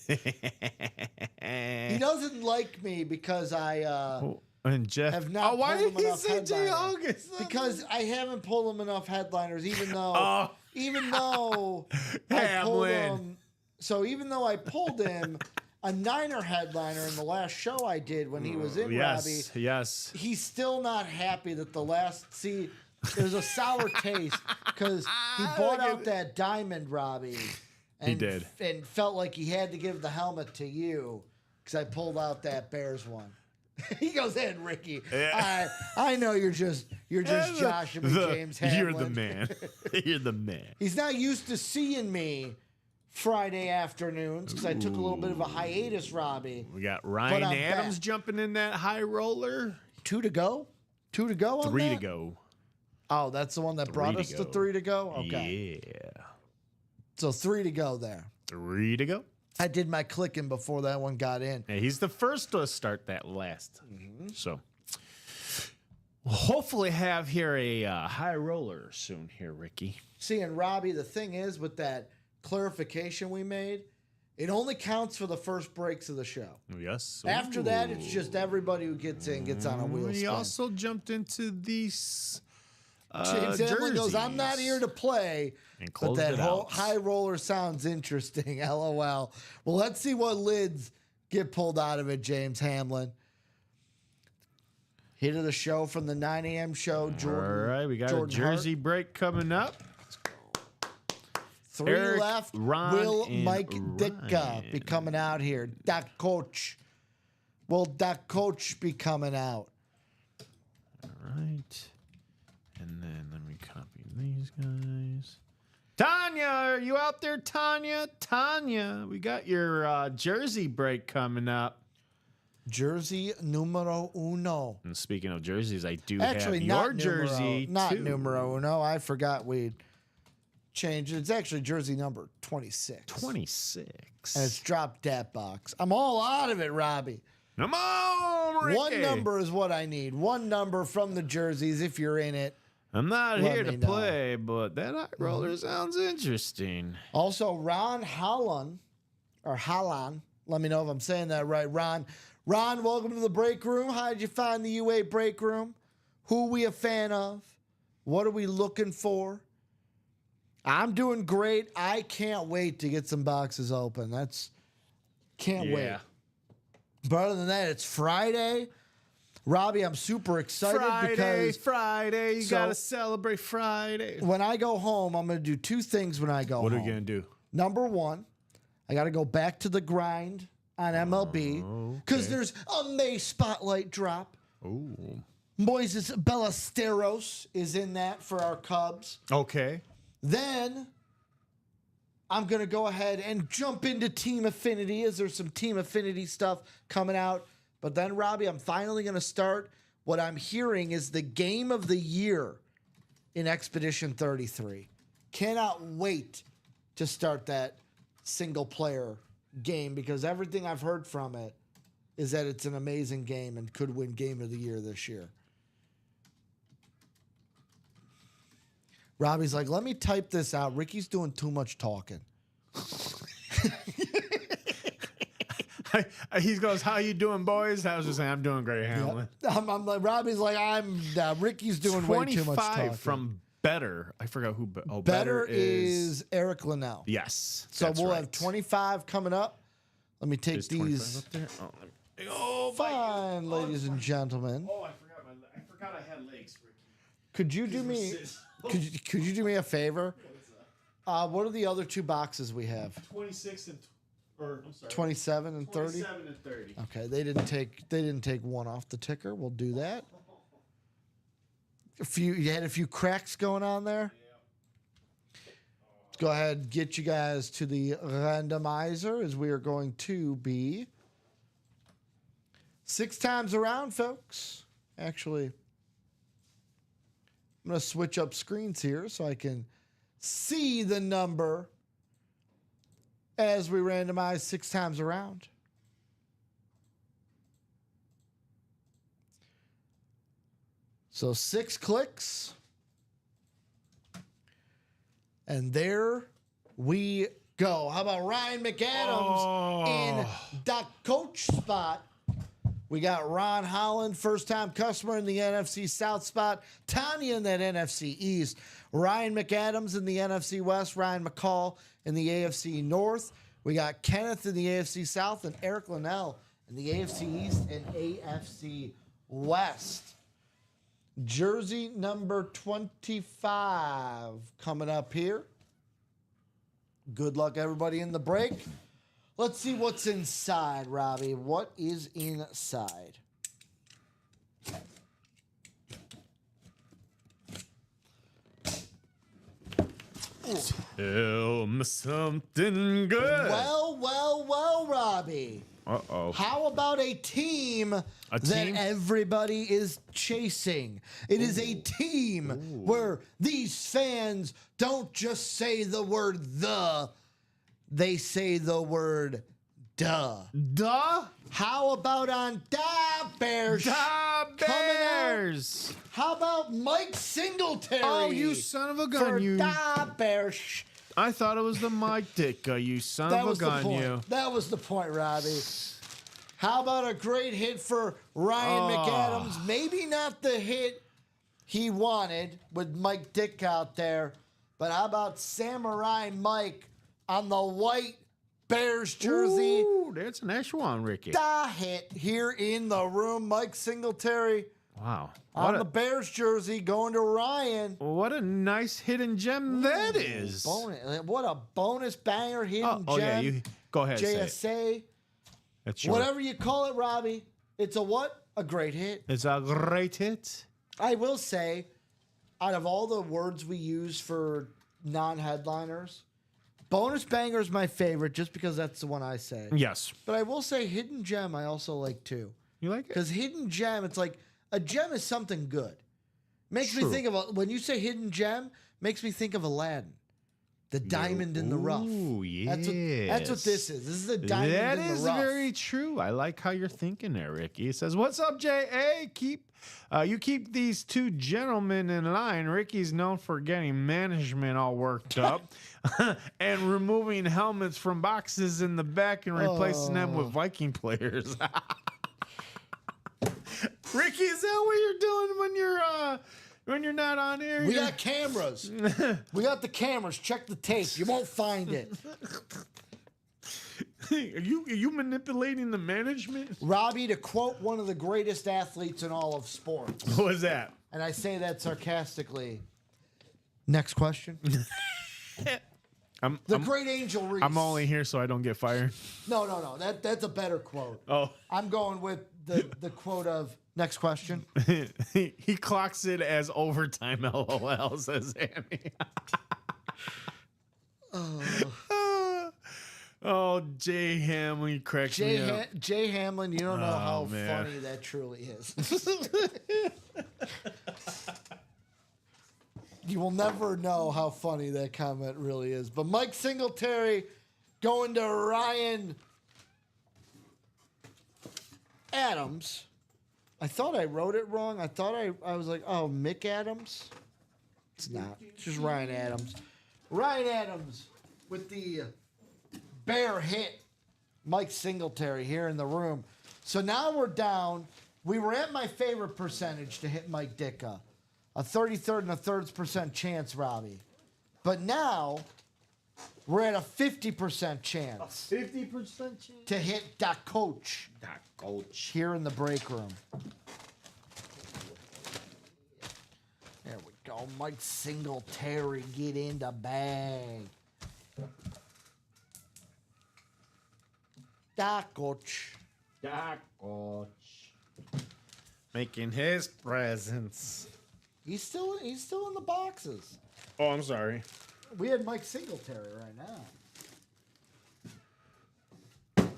He doesn't like me because I And Jeff. have not why pulled did him he enough say Jay headliners. August? Because I haven't pulled him enough headliners, even though I pulled Hamlin. him. So even though I pulled him a Niner headliner in the last show I did when he was in Robbie, Yes. he's still not happy that the last there's a sour taste because he bought out that diamond, Robbie. And, He did. and felt like he had to give the helmet to you because I pulled out that Bears one. He goes in, Ricky. I know you're just joshing me, James Hamlin. You're the man. You're the man. He's not used to seeing me Friday afternoons because I took a little bit of a hiatus, Robbie. We got Ryan I'm Adams back. jumping in that high roller. 2 to go? 2 to go on 3 to that? go. Oh, that's the one that brought us to 3 to go? Okay. Yeah. So 3 to go there. 3 to go. I did my clicking before that one got in. Yeah, he's the first to start that last. So hopefully have here a high roller soon here, Ricky. See, and Robbie, the thing is with that clarification we made, it only counts for the first breaks of the show. Yes. After that, it's just everybody who gets in gets on a wheel We spin. also jumped into these James Hamlin goes, I'm not jerseys. here to play. And But closed that it whole out. high roller sounds interesting. LOL. Well, let's see what lids get pulled out of it, James Hamlin. Hit of the show from the 9 a.m. show. Jordan. All right, we got Jordan a jersey break coming up. Three Eric, left. Ron, Will and Mike Ditka be Ryan. coming out here? Doc Coach. Will Doc Coach be coming out? All right. And then let me copy these guys. Tanya, are you out there, Tanya? Tanya, we got your jersey break coming up. Jersey numero uno. And speaking of jerseys, I do Actually, have not your jersey not too. numero uno. I forgot we changed it. It's actually jersey number 26. 26. And it's dropped that box. I'm all out of it, Robbie. Come on, Ricky. One number is what I need. One number from the jerseys if you're in it. I'm not Let here me to know. play, but that high roller sounds interesting. Also, Ron Holland, or Holland, let me know if I'm saying that right. Ron, welcome to the break room. How did you find the UA break room? Who are we a fan of? What are we looking for? I'm doing great. I can't wait to get some boxes open. Can't wait. But other than that, it's Friday. Robbie, I'm super excited because Friday. You So- gotta celebrate Friday. when I go home, I'm going to do two things when I go What are home. you gonna do? Number one, I got to go back to the grind on MLB because there's a May spotlight drop. Oh, Moises Ballesteros is in that for our Cubs. okay. Then I'm going to go ahead and jump into Team Affinity as there's some Team Affinity stuff coming out. But then, Robbie, I'm finally going to start what I'm hearing is the game of the year in Expedition 33. Cannot wait to start that single player game because everything I've heard from it is that it's an amazing game and could win game of the year this year. Robbie's like, let me type this out. Ricky's doing too much talking. He goes, "How you doing, boys?" I was just saying, "I'm doing great, Hamlin." I'm like, Robbie's like, Ricky's doing way too much talking. 25 from Better. I forgot who. Better is Eric Linnell. yes. So that's we'll right. have 25 coming up. Let me take Is 25 these. up there? Oh, let me- oh, my- Fine, ladies and gentlemen. Oh, I forgot I had legs, Ricky. Could you do me? Could you do me a favor? What are the other two boxes we have? 26 and I'm sorry. 27 and 30. 27 and 30. Okay, they didn't take one off the ticker. We'll do that. You had a few cracks going on there. Let's go ahead and get you guys to the randomizer as we are going to be 6 times around, folks. Actually, I'm going to switch up screens here so I can see the number as we randomize 6 times around. So 6 clicks. And there we go. How about Ryan McAdams in Doc Coach spot? We got Ron Holland, first-time customer in the NFC South spot. Tanya in that NFC East. Ryan McAdams in the NFC West. Ryan McCall in the AFC North. We got Kenneth in the AFC South and Eric Linnell in the AFC East and AFC West. Jersey number 25 coming up here. Good luck, everybody, in the break. Let's see what's inside, Robbie. What is inside? Tell me something good. Well, Robbie. Uh-oh. How about a team that team? everybody is chasing? It is a team where these fans don't just say the word they say the word Duh. Duh. How about on Da Bears? Da Coming out. Bears. How about Mike Singletary? Oh, you son of a gun! for You. Da Bears. I thought it was the Mike Ditka. You son That of a was the gun! point. You. That was the point, Robbie. How about a great hit for Ryan McAdams? Maybe not the hit he wanted with Mike Dick out there, but how about Samurai Mike on the white Bears jersey? Ooh, that's an Eshwan, Ricky. Da hit here in the room. Mike Singletary Wow. on the Bears jersey going to Ryan. What a nice hidden gem that is. Bonus. What a bonus banger hidden Oh, gem. yeah, you go ahead. Say it. JSA. That's your, Whatever you call it, Robbie. It's a what? A great hit. It's a great hit. I will say, out of all the words we use for non-headliners, bonus banger is my favorite just because that's the one I say. Yes. But I will say hidden gem I also like too. You like it? Because hidden gem, it's like a gem is something good. Makes me True. think of, when you say hidden gem, makes me think of Aladdin. The diamond in the rough. Ooh, That's what this is. This is a diamond That in the is rough. very true. I like how you're thinking there, Ricky. He says, "What's up, J.A.? You keep these two gentlemen in line. Ricky's known for getting management all worked up and removing helmets from boxes in the back and replacing them with Viking players." Ricky, is that what you're doing when you're not on air? We got cameras. We got the cameras. Check the tape. You won't find it. Are you manipulating the management? Robbie, to quote one of the greatest athletes in all of sports, What was that? and I say that sarcastically. Next question. The great Angel Reese. I'm only here so I don't get fired. No. That's a better quote. Oh. I'm going with the quote of next question. he clocks it as overtime. LOL, says Annie. Oh, Jay Hamlin cracks me up. Jay Hamlin, you don't know how man. funny that truly is. You will never know how funny that comment really is. But Mike Singletary going to Ryan Adams. I thought I wrote it wrong. I thought I was like, oh, Mick Adams. It's not. It's just Ryan Adams. Ryan Adams with the bear hit. Mike Singletary here in the room. So now we're down. We were at my favorite percentage to hit Mike Ditka. A 33rd and a thirds % chance, Robbie. But now we're at a 50% chance 50% chance. to hit Da Coach here in the break room. There we go. Mike Singletary, get in the bag. Da Coach. Making his presence. He's still in the boxes. Oh, I'm sorry. We had Mike Singletary right now.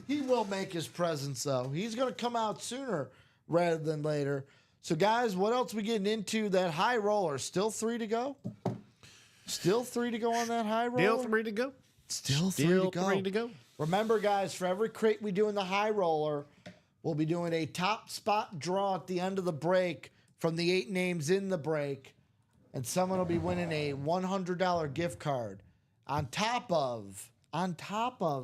He will make his presence, though. He's going to come out sooner rather than later. So, guys, what else we getting into? That high roller. Still 3 to go? Still 3 to go on that high roller? Still 3 to go. Still 3 Still to go. 3 to go. Remember, guys, for every crate we do in the high roller, we'll be doing a top spot draw at the end of the break from the 8 names in the break. And someone will be winning a $100 gift card on top of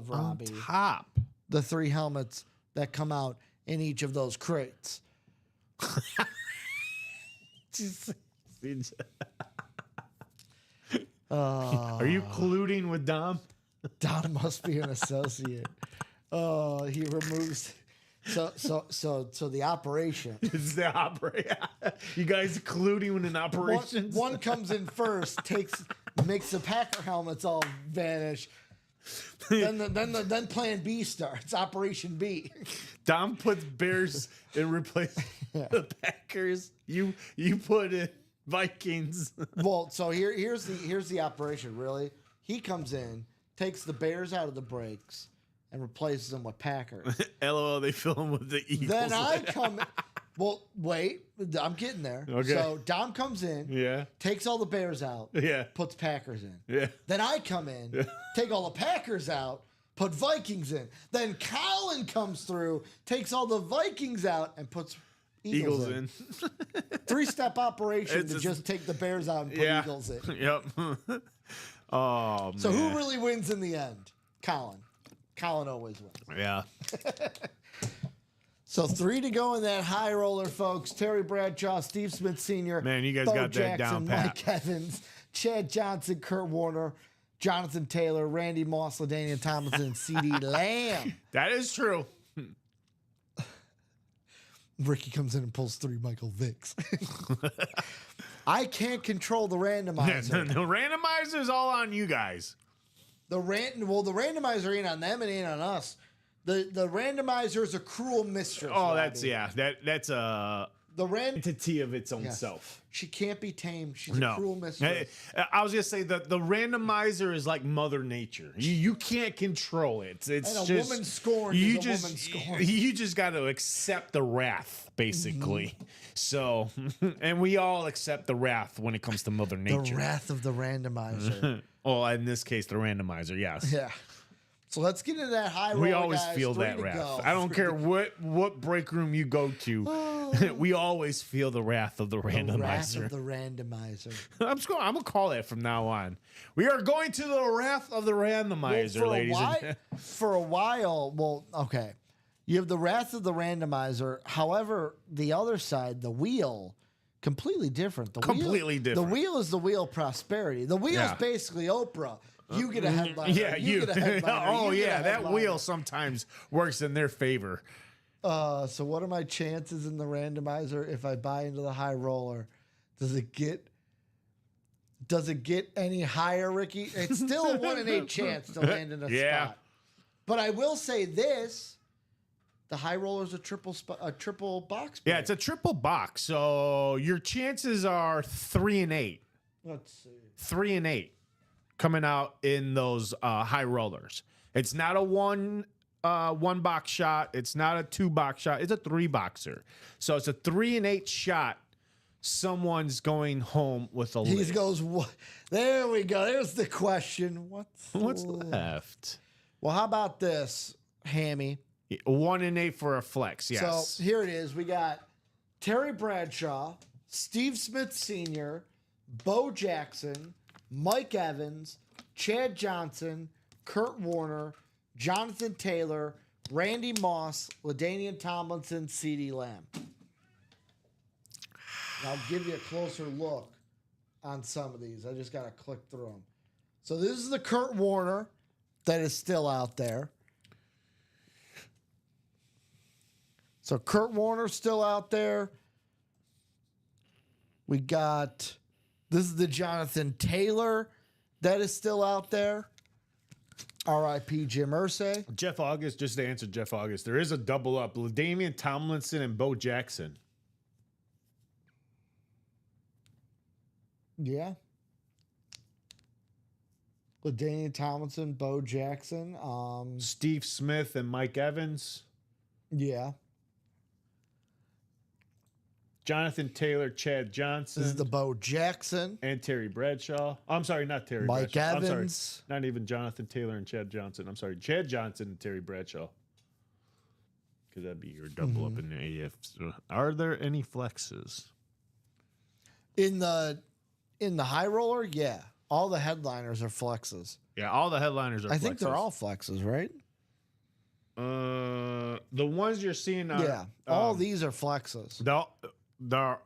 Robbie, Top. the 3 helmets that come out in each of those crates. Are you colluding with Dom? Don must be an associate. Oh, he removes. So the operation. It's the operation. You guys colluding with an operation? One comes in first, makes the Packer helmets all vanish. Then Plan B starts. Operation B. Dom puts Bears and replaces the Packers. You put in Vikings. Well, so here's the operation. Really, he comes in, takes the Bears out of the breaks, and replaces them with Packers. LOL, they fill him with the Eagles. Then I come. Well, wait, I'm getting there. Okay. So Dom comes in, Yeah. takes all the Bears out, Yeah. puts Packers in. Yeah. Then I come in, take all the Packers out, put Vikings in. Then Colin comes through, takes all the Vikings out, and puts Eagles in. 3-step operation It's to a- just take the Bears out and put Yeah. Eagles in. Yep. Oh, So man. who really wins in the end? Colin. Colin always wins. Yeah. So 3 to go in that high roller, folks. Terry Bradshaw, Steve Smith Sr., Man, you guys Bo got that Jackson, down pat. Mike Evans, Chad Johnson, Kurt Warner, Jonathan Taylor, Randy Moss, LaDainian Tomlinson, and CD Lamb. That is true. Ricky comes in and pulls 3 Michael Vicks. I can't control the randomizer. The randomizer's all on you guys. The randomizer ain't on them and ain't on us. The randomizer is a cruel mistress. Oh, Robbie. that's a The entity of its own Yes. self. She can't be tamed. She's No. a cruel mistress. I was gonna say that the randomizer is like Mother Nature. You can't control it. It's And a just woman scorned you is a just woman scorned. you just got to accept the wrath, basically. So, and we all accept the wrath when it comes to Mother The Nature. wrath of the randomizer. Well, in this case, the randomizer. Yes. Yeah. So let's get into that high roller. We always guys. feel 3 that to wrath. go. I don't care what break room you go to. We always feel the wrath of the The wrath randomizer. of the randomizer. I'm gonna call it from now on. We are going to the wrath of the randomizer, Well, ladies. And for a while, well, okay. You have the wrath of the randomizer. However, the other side, the wheel, completely different. The Completely wheel, different. The wheel is the wheel of prosperity. The wheel is Yeah. basically Oprah. You get a headliner. yeah, you. get a headliner. Oh, you get a yeah, that headliner. wheel sometimes works in their favor. So what are my chances in the randomizer if I buy into the high roller? Does it get any higher, Ricky? It's still a 1 in 8 chance to land in a Yeah. spot. But I will say this: the high roller is a triple box. Yeah, break. it's a triple box, so your chances are 3 and 8. Let's see. 3 and 8 coming out in those high rollers. It's not a one box shot. It's not a 2 box shot. It's a 3 boxer. So it's a 3 and 8 shot. Someone's going home with a He lid. goes. There we go. There's the question. What's left? Well, how about this, Hammy? 1 and 8 for a flex. Yes. So here it is. We got Terry Bradshaw, Steve Smith Sr., Bo Jackson, Mike Evans, Chad Johnson, Kurt Warner, Jonathan Taylor, Randy Moss, LaDainian Tomlinson, CD Lamb. And I'll give you a closer look on some of these. I just got to click through them. So this is the Kurt Warner that is still out there. So Kurt Warner's still out there. We got, this is the Jonathan Taylor that is still out there. R.I.P. Jim Irsay. Jeff August, just to answer Jeff August, there is a double up. LaDainian Tomlinson and Bo Jackson. Yeah. LaDainian Tomlinson, Bo Jackson. Steve Smith and Mike Evans. Yeah. Jonathan Taylor, Chad Johnson. This is the Bo Jackson. and Terry Bradshaw. I'm sorry, not Terry Mike Bradshaw. I'm sorry, Evans. not even Jonathan Taylor and Chad Johnson. I'm sorry, Chad Johnson and Terry Bradshaw. Because that'd be your double up in the AF. So are there any flexes? In the high roller, yeah. All the headliners are flexes. Yeah, all the headliners are I think they're flexes. all flexes, right? The ones you're seeing are... Yeah. All these are flexes. The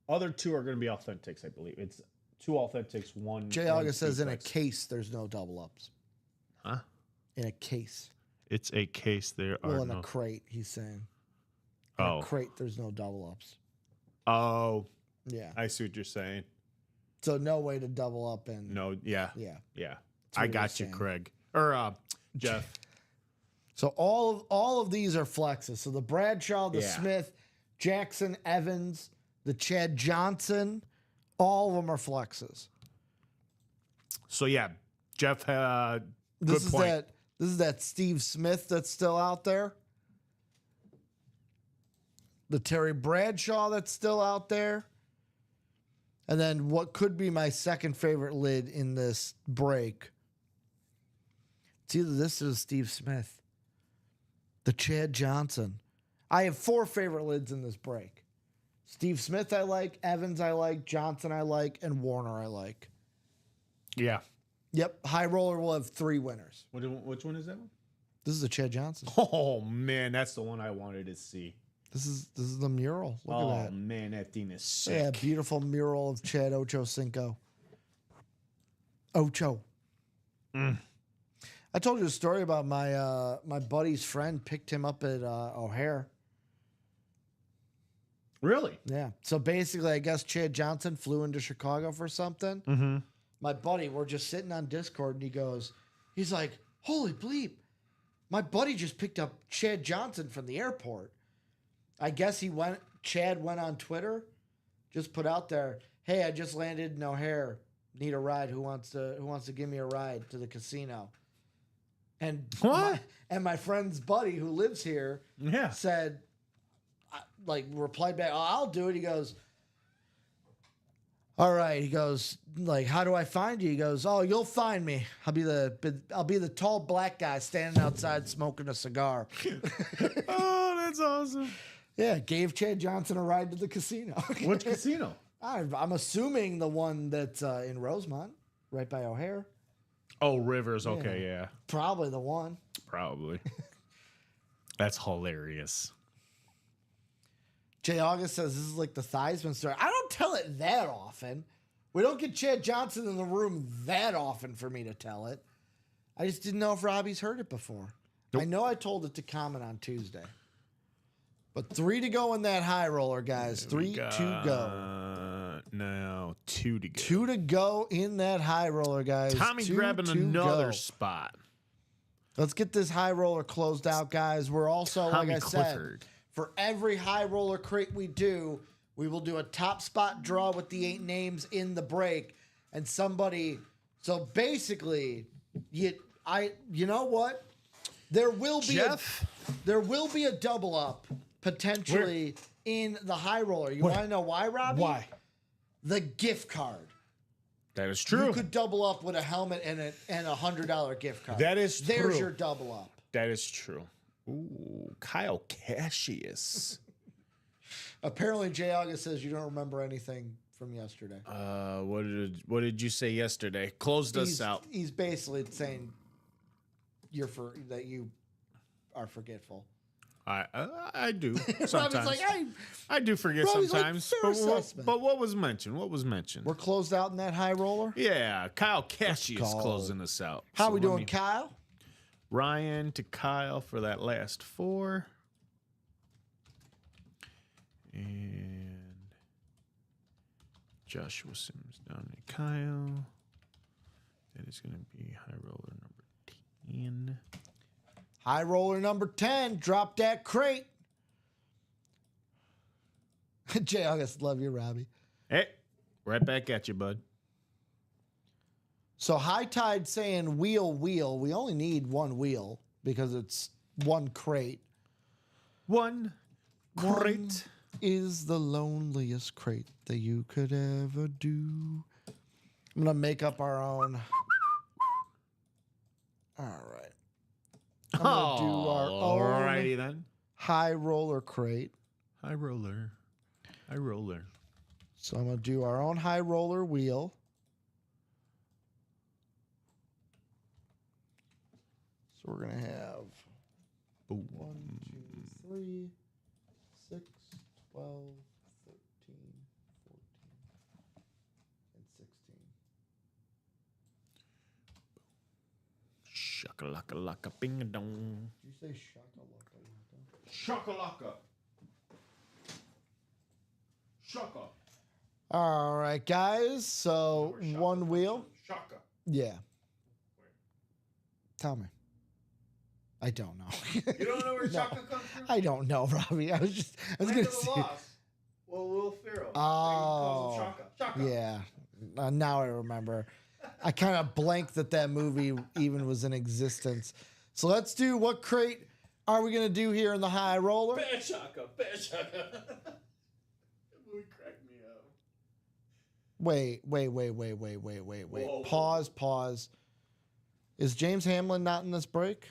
other 2 are going to be authentics, I believe. It's 2 authentics, 1... Jay one August says in a flex. case, there's no double ups. Huh? In a case. It's a case. There are Well, in no... a crate, he's saying. In Oh. a crate, there's no double ups. Oh, Yeah. I see what you're saying. So no way to double up in. No, yeah. Yeah. Yeah. what I he's got you, saying. Craig. Or Jeff. So all of these are flexes. So the Bradshaw, the Yeah. Smith, Jackson, Evans, the Chad Johnson, all of them are flexes. So yeah, Jeff had This good is point. this is that Steve Smith that's still out there. The Terry Bradshaw that's still out there. And then what could be my second favorite lid in this break. It's either this or Steve Smith. The Chad Johnson. I have 4 favorite lids in this break. Steve Smith I like, Evans I like, Johnson I like, and Warner I like. Yeah. Yep, High Roller will have 3 winners. Which one is that one? This is a Chad Johnson. Oh man, that's the one I wanted to see. This is the mural. Look Oh at that. man, that thing is sick. Yeah, beautiful mural of Chad Ocho Cinco. Ocho. I told you a story about my my buddy's friend picked him up at O'Hare. Really? Yeah. So basically, I guess Chad Johnson flew into Chicago for something. Mm-hmm. My buddy, we're just sitting on Discord, and he's like, holy bleep. My buddy just picked up Chad Johnson from the airport. I guess Chad went on Twitter, just put out there, hey, I just landed in O'Hare. Need a ride. Who wants to give me a ride to the casino? And What? my friend's buddy who lives here Yeah. said, replied back, oh, I'll do it. He goes, all right. He goes, like, how do I find you? He goes, oh, you'll find me. I'll be the tall black guy standing outside smoking a cigar. Oh, that's awesome. Yeah, gave Chad Johnson a ride to the casino. Which casino? I'm assuming the one that's in Rosemont, right by O'Hare. Oh, Rivers. Okay, yeah. Probably the one. Probably. That's hilarious. Jay August says this is like the Theismann story. I don't tell it that often. We don't get Chad Johnson in the room that often for me to tell it. I just didn't know if Robbie's heard it before. Nope. I know I told it to Common on Tuesday. But 3 to go in that high roller, guys. 3 to go. No, 2 to go. 2 to go in that high roller, guys. Tommy 2 grabbing to another go. spot. Let's get this high roller closed out, guys. We're also, Tommy like I said, Clifford. for every high roller crate we do, we will do a top spot draw with the 8 names in the break. And somebody, so basically, you know what? There will be a double up potentially in the high roller. You want to know why, Robbie? Why? The gift card. That is true. You could double up with a helmet and a $100 gift card. That is There's true. your double up. That is true. Ooh, Kyle Cassius. Apparently, Jay August says you don't remember anything from yesterday. What did you say yesterday? Closed us out. He's basically saying that you are forgetful. I do sometimes. Robbie's like, I do forget Robbie's like, sometimes. fair assessment. But what was mentioned? What was mentioned? We're closed out in that high roller. Yeah, Kyle Cassius Call it. closing us out. How So we let doing, me- Kyle? Ryan to Kyle for that last 4. And Joshua Sims down to Kyle. That is going to be high roller number 10. High roller number 10. Drop that crate. Jay August, love you, Robbie. Hey, right back at you, bud. So High Tide saying wheel. We only need 1 wheel because it's 1 crate. One crate. Is the loneliest crate that you could ever do. I'm going to make up our own. All right. I'm going to do our own Alrighty then. high roller crate. High roller. High roller. So I'm going to do our own high roller wheel. So we're going to have Boom. 1, 2, 3, 6, 12, 13, 14, and 16. Shakalaka bing a dong. Did you say shakalaka? Shakalaka. Shaka. All right, guys. So 1 wheel. Shaka. Yeah. Tell me. I don't know. You don't know where Shaka comes from? I don't know, Robbie. I was gonna say. Well, Will Ferrell. Oh, yeah. Now I remember. I kind of blanked that movie even was in existence. So let's do, what crate are we gonna do here in the high roller? Bad Shaka. That movie cracked me up. Wait. Whoa. Pause. Is James Hamlin not in this break?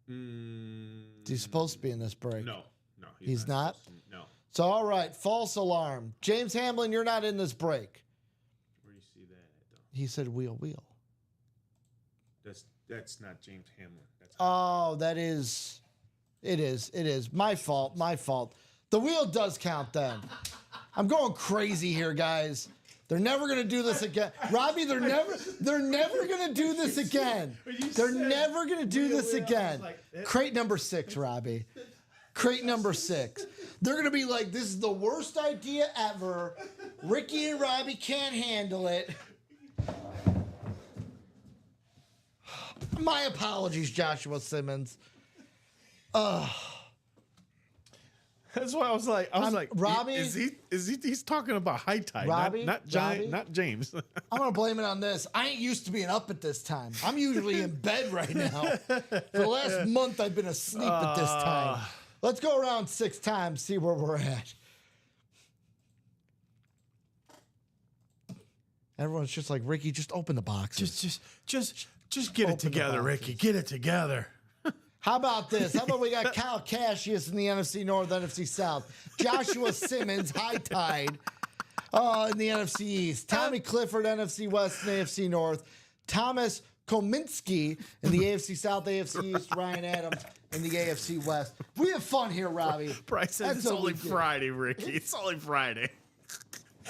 He's supposed to be in this break. No, He's not? No. So, all right, false alarm. James Hamlin, you're not in this break. Where do you see that at, though? He said wheel. That's not James Hamlin. That's Oh, that is. It is. My fault. The wheel does count then. I'm going crazy here, guys. They're never gonna do this again. Robbie, they're never gonna do this again. They're never gonna do this again. Crate number 6, Robbie. Crate number 6. They're gonna be like, this is the worst idea ever. Ricky and Robbie can't handle it. My apologies, Joshua Simmons. That's why I was like, Robbie, he's talking about high tide, Robbie, not James. I'm gonna blame it on this. I ain't used to being up at this time. I'm usually in bed right now. For the last month, I've been asleep at this time. Let's go around 6 times, see where we're at. Everyone's just like, Ricky, just open the boxes. Just get it together, Ricky. Get it together. How about this? How about we got Kyle Cassius in the NFC North, NFC South, Joshua Simmons, high tide in the NFC East, Tommy Clifford, NFC West and AFC North, Thomas Kominski in the AFC South, AFC East, Ryan Adams in the AFC West. We have fun here, Robbie. Bryce says That's it's what only we do. Friday, Ricky. It's only Friday.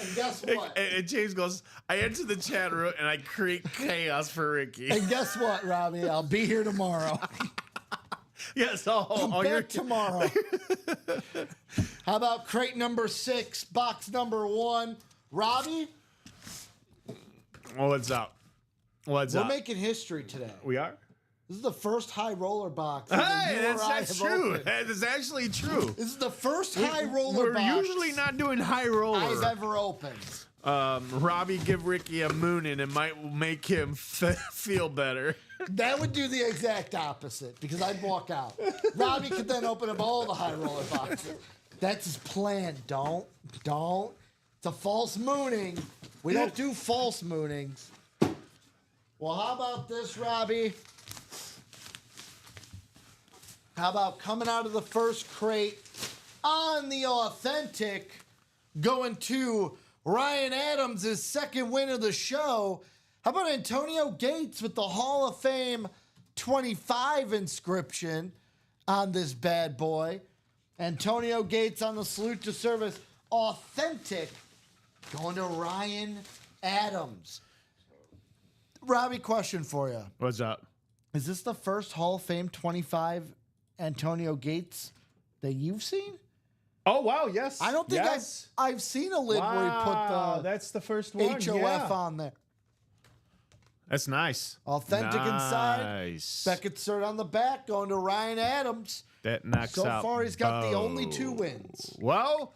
And guess what? And James goes, I enter the chat room and I create chaos for Ricky. And guess what, Robbie? I'll be here tomorrow. Yes, I'm back tomorrow. How about crate number 6, box number 1? Robbie, What's up? we're making history today. We are? This is the first high roller box. that Hey, you or I that's have true. opened. That is actually true. This is the first high roller We're box usually not doing high I've roller. ever opened. Robbie give Ricky a moon and it might make him feel better. That would do the exact opposite because I'd walk out. Robbie could then open up all the high roller boxes. That's his plan. Don't. It's a false mooning. We don't do false moonings. Well, how about this, Robbie? How about coming out of the first crate on the authentic, going to Ryan Adams' second win of the show? How about Antonio Gates with the Hall of Fame 25 inscription on this bad boy? Antonio Gates on the Salute to Service authentic, going to Ryan Adams. Robbie, question for you. What's up? Is this the first Hall of Fame 25 Antonio Gates that you've seen? Oh, wow, yes. I don't think I've seen a lid where he put that's the first one. the HOF on there. That's nice. Authentic inside. Nice. Beckett cert on the back, going to Ryan Adams. That knocks So out. far, he's got the Bo. only 2 wins. Well,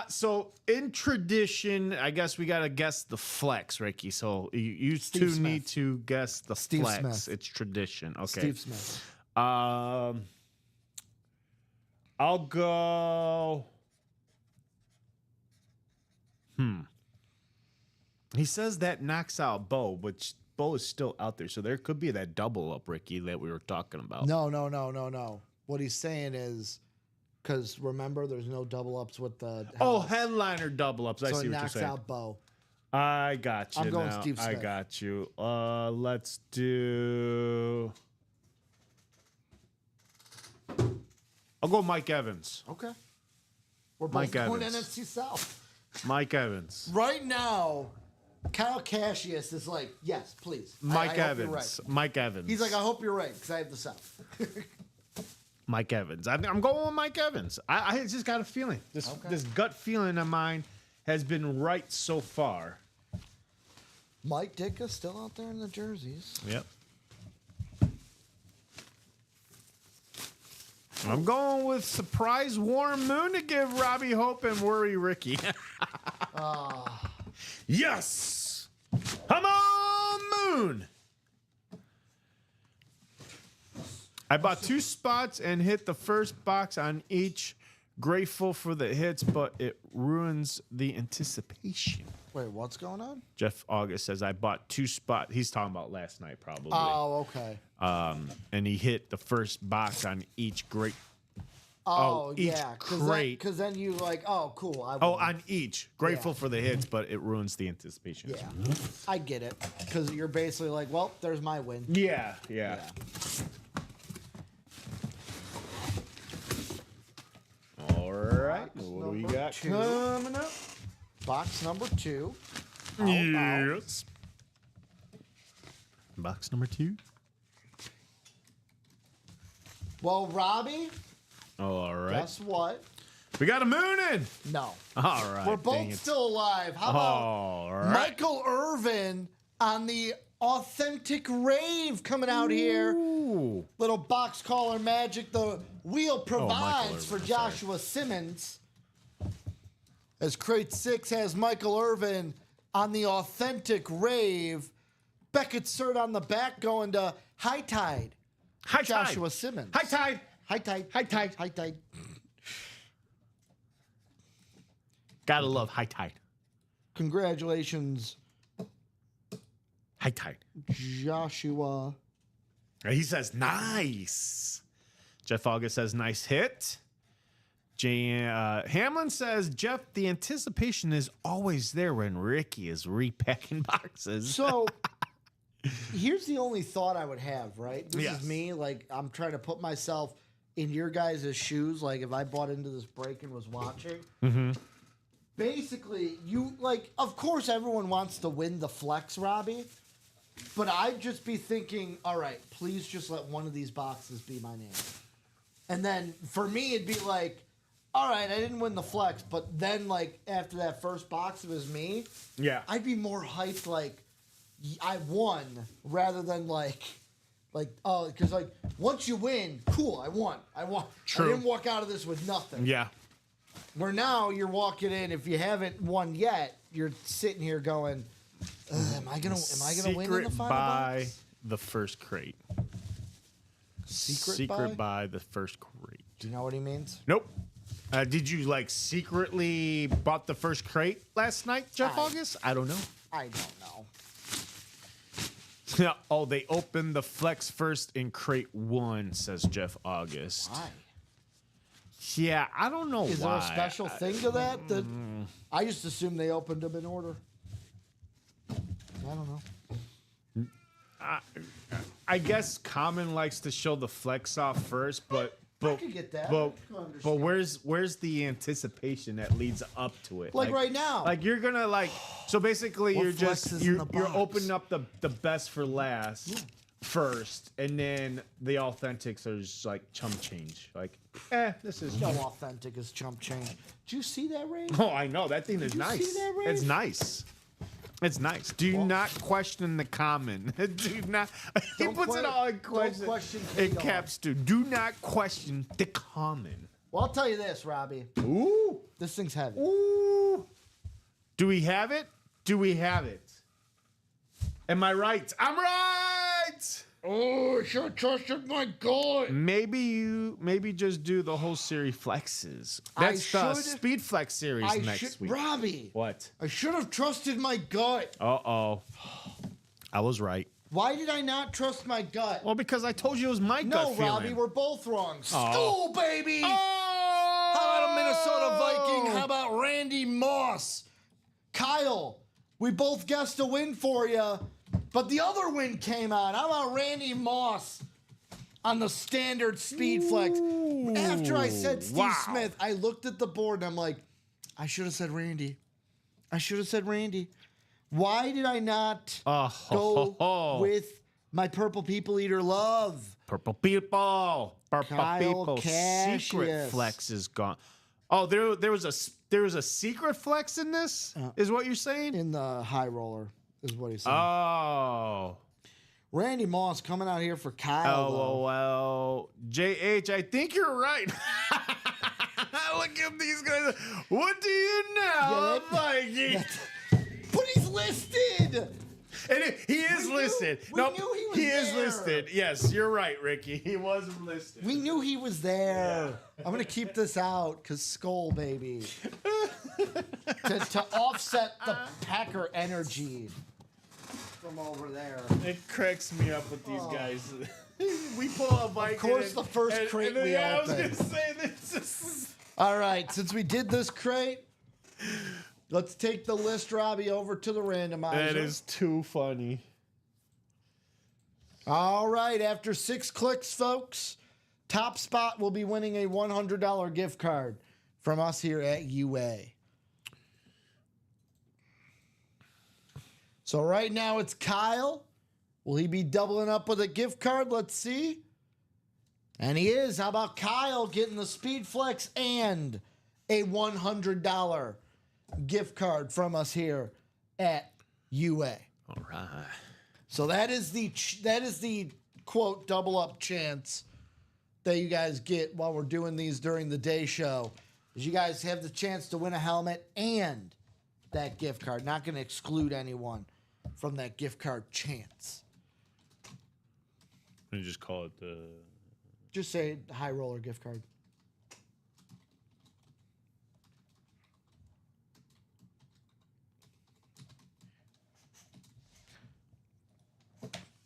so in tradition, I guess we got to guess the flex, Ricky. So you two Smith. need to guess the Steve flex. Smith. It's tradition. Okay. Steve Smith. I'll go. He says that knocks out Bo, but Bo is still out there, so there could be that double up, Ricky, that we were talking about. No. What he's saying is, because remember, there's no double ups with the. Oh, house. headliner double ups. I So see it what you're knocks saying. out Bo. I got you. I'm going now. Steve I Smith. got you. Let's do. I'll go Mike Evans. Okay. We're both Mike going Evans. NFC South. Mike Evans. Right now, Kyle Cassius is like, yes, please. Mike I hope you're Evans. right. Mike Evans. He's like, I hope you're right because I have the South. Mike Evans. I'm going with Mike Evans. I just got a feeling. This gut feeling of mine has been right so far. Mike Ditka still out there in the jerseys. Yep. I'm going with surprise warm moon to give Robbie hope and worry Ricky. Yes! Come on, moon! I bought 2 spots and hit the first box on each. Grateful for the hits, but it ruins the anticipation. Wait, what's going on? Jeff August says I bought 2 spots. He's talking about last night, probably. Oh, okay. And he hit the first box on each crate. Oh, each yeah. crate. Because then you like, oh, cool. Oh, on each. Grateful for the hits, but it ruins the anticipation. Yeah, I get it. Because you're basically like, well, there's my win. Yeah. All right. What do we got Coming up. Box number 2. Yes. Box number 2. Well, Robbie, All right. guess what? We got a moon in. No. All right. We're dang both it. still alive. How about All right. Michael Irvin on the Authentic Rave coming out here? Ooh. Little box caller magic. The wheel provides for Irvin, Joshua Simmons. As crate 6 has Michael Irvin on the Authentic Rave. Beckett Cert on the back going to High Tide. High Joshua Tide. Simmons. High Tide. High Tide. High Tide. High Tide. Gotta love High Tide. Congratulations, High Tide. Joshua. He says nice. Jeff August says nice hit. Hamlin says, Jeff, the anticipation is always there when Ricky is repacking boxes. So here's the only thought I would have, right? This Yes. is me. Like, I'm trying to put myself in your guys' shoes. Like, if I bought into this break and was watching. Basically, you, like, of course everyone wants to win the flex, Robbie. But I'd just be thinking, all right, please just let one of these boxes be my name. And then for me, it'd be like, all right, I didn't win the flex. But then, like, after that first box, it was me. Yeah. I'd be more hyped, like, I won, rather than, like, oh, because, like, once you win, cool, I won. True. I didn't walk out of this with nothing. Yeah. Where now you're walking in, if you haven't won yet, you're sitting here going, am I gonna win in the final buy box? the first crate. Secret buy the first crate. Do you know what he means? Nope. Did you like secretly bought the first crate last night, Jeff August? I don't know. I don't know. Oh, they opened the flex first in crate 1, says Jeff August. Why? Yeah, I don't know Is why. there a special thing to that? I just assumed they opened them in order. I don't know. I guess Common likes to show the flex off first, but could get that. I But can understand. where's the anticipation that leads up to it? Like right now. Like you're gonna like so basically What you're flex just is in you're the box? opening up the best for last first, and then the authentics are just like chump change. Like, this is No authentic as chump change. Did you see that, Ray? Oh, I know that thing is you nice. see that, Ray? It's nice. It's nice. Do not question the common. Do not. He Don't puts it all in don't question. question in K-Dog. caps too. Do not question the common. Well, I'll tell you this, Robbie. Ooh. This thing's heavy. Ooh. Do we have it? Do we have it? Am I right? I'm right. Oh, I should have trusted my gut. Maybe just do the whole series flexes. That's the should- Speed Flex series next week. Robbie. What? I should have trusted my gut. Uh-oh. I was right. Why did I not trust my gut? Well, because I told you it was my gut No, feeling. Robbie, we're both wrong. School, baby. Oh! How about a Minnesota Viking? How about Randy Moss? Kyle, we both guessed a win for you, but the other win came out. How about Randy Moss on the standard speed flex? After I said Steve wow. Smith, I looked at the board and I'm like, I should have said Randy. I should have said Randy. Why did I not go with my Purple People Eater love? Purple people. Purple Kyle people. Cassius. Secret flex is gone. Oh, there was a secret flex in this? Is what you're saying? In the high roller, is what he said. Oh. Randy Moss coming out here for Kyle. though. LOL. JH, I think you're right. Look at these guys. What do you know, Mikey? But he's listed. And he is listed. we Nope, knew he was is there. listed. Yes, you're right, Ricky. He was listed. We knew he was there. I'm gonna keep this out because Skull, baby. to offset the Packer energy from over there. It cracks me up with these guys. We pull a Viking. Of course, the first crate we I was opened. gonna say this. All right, since we did this crate, let's take the list, Robbie, over to the randomizer. That is too funny. All right, after 6 clicks, folks, top spot will be winning a $100 gift card from us here at UA. So right now it's Kyle. Will he be doubling up with a gift card? Let's see. And he is. How about Kyle getting the Speed Flex and a $100 gift card from us here at UA? All right. So that is the quote double up chance that you guys get while we're doing these during the day show. Is you guys have the chance to win a helmet and that gift card. Not going to exclude anyone from that gift card chance. And just call it the. Just say High Roller gift card.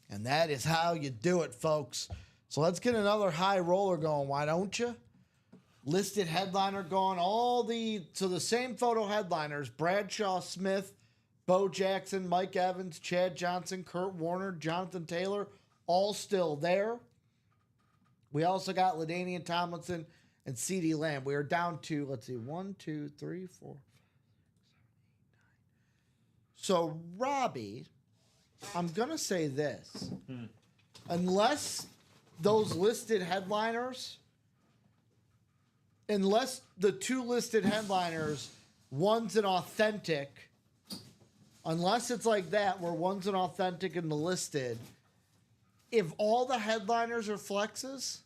And that is how you do it, folks. So let's get another High Roller going, why don't you? Listed headliner going. So the same photo headliners: Bradshaw Smith, Bo Jackson, Mike Evans, Chad Johnson, Kurt Warner, Jonathan Taylor, all still there. We also got LaDainian Tomlinson and CeeDee Lamb. We are down to, let's see, 1, 2, 3, 4. So, Robbie, I'm going to say this. Unless those listed headliners, unless the 2 listed headliners, one's an authentic, unless it's like that where one's an authentic and the listed, if all the headliners are flexes,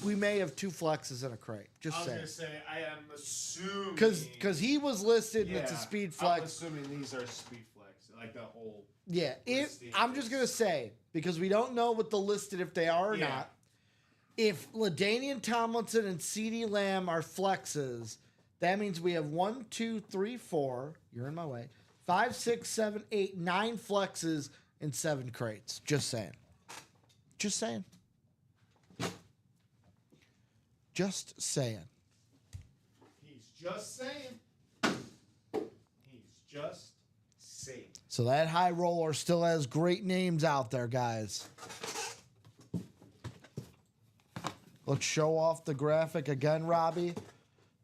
we may have 2 flexes in a crate. Just saying. I was gonna say I am assuming Because he was listed and it's a speed I'm flex. assuming these are speed flex, like the whole. Yeah, listing I'm just gonna say, because we don't know what the listed if they are or Yeah. not. If LaDainian Tomlinson and CeeDee Lamb are flexes, that means we have 1, 2, 3, 4. You're in my way. 5, 6, 7, 8, 9 flexes in 7 crates. Just saying. Just saying. Just saying. He's just saying. He's just saying. So that High Roller still has great names out there, guys. Let's show off the graphic again, Robbie.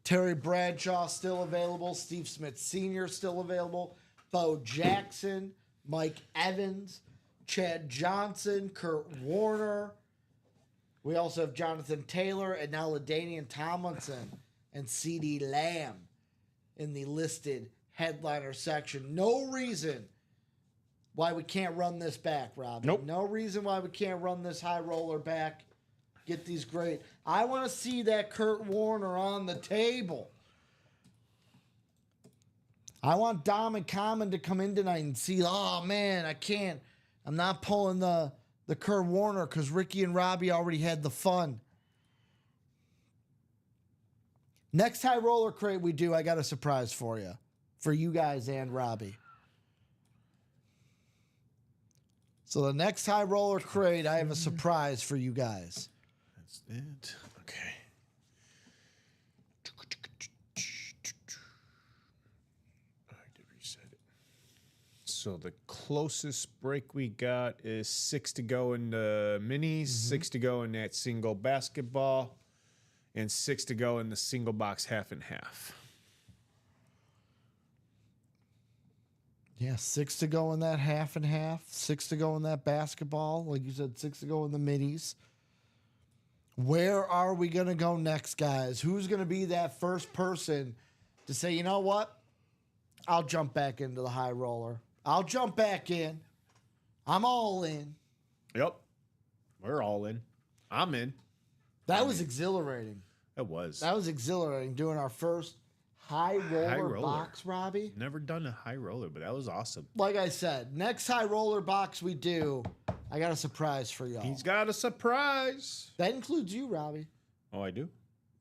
Terry Bradshaw still available. Steve Smith Sr. still available. Bo Jackson, Mike Evans, Chad Johnson, Kurt Warner. We also have Jonathan Taylor and now LaDainian Tomlinson and CeeDee Lamb in the listed headliner section. No reason why we can't run this back, Robbie. Nope. No reason why we can't run this High Roller back. Get these great. I want to see that Kurt Warner on the table. I want Dom and Common to come in tonight and see, oh man, I can't. I'm not pulling the Kurt Warner because Ricky and Robbie already had the fun. Next High Roller crate we do, I got a surprise for you. For you guys and Robbie. So the next High Roller crate, I have a surprise for you guys. That's it. Okay. I did reset it. So the closest break we got is 6 to go in the minis, 6 to go in that single basketball, and 6 to go in the single box half and half. Yeah, 6 to go in that half and half, 6 to go in that basketball. Like you said, 6 to go in the minis. Where are we going to go next, guys? Who's going to be that first person to say, you know what? I'll jump back into the High Roller. I'll jump back in. I'm all in. Yep. We're all in. I'm in. That was exhilarating. It was. That was exhilarating doing our first High Roller box, Robbie. Never done a high roller, but that was awesome. Like I said, next High Roller box we do, I got a surprise for y'all. He's got a surprise. That includes you, Robbie. Oh, I do?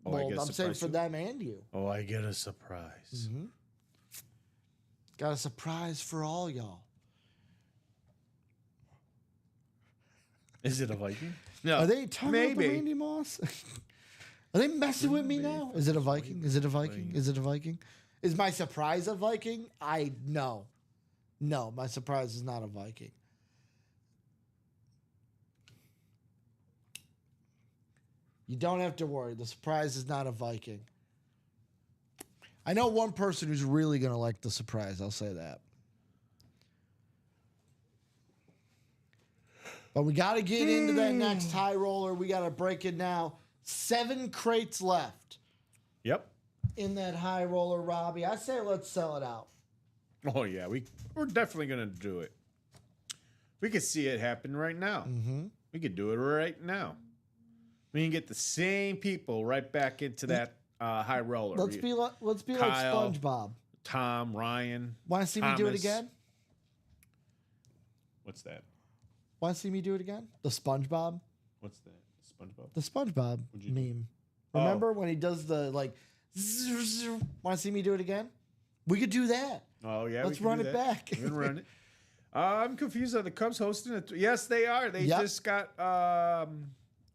Oh, Well, I get a I'm saying surprise for too? them and you. Oh, I get a surprise. Got a surprise for all y'all. Is it a Viking? No. Are they talking about the maybe. Randy Moss? Are they messing with me now? Is it a Viking? Is it a Viking? Is it a Viking? Is my surprise a Viking? No. No, my surprise is not a Viking. You don't have to worry. The surprise is not a Viking. I know one person who's really going to like the surprise. I'll say that. But we got to get into that next high roller. We got to break it now. 7 crates left Yep. in that high roller, Robbie. I say let's sell it out. Oh yeah, we're definitely gonna do it. We could see it happen right now. Mm-hmm. We could do it right now. We can get the same people right back into that high roller. Let's be like Kyle. SpongeBob. Tom, Ryan. Want to see me do it Thomas. again? What's that? Want to see me do it again? The SpongeBob? What's that? SpongeBob. The SpongeBob What'd you do? meme. Remember when he does the like? Want to see me do it again? We could do that. Oh yeah. Let's we can run do it that. back. We can run it. I'm confused. Are the Cubs hosting it? Yes, they are. They Yep. just got.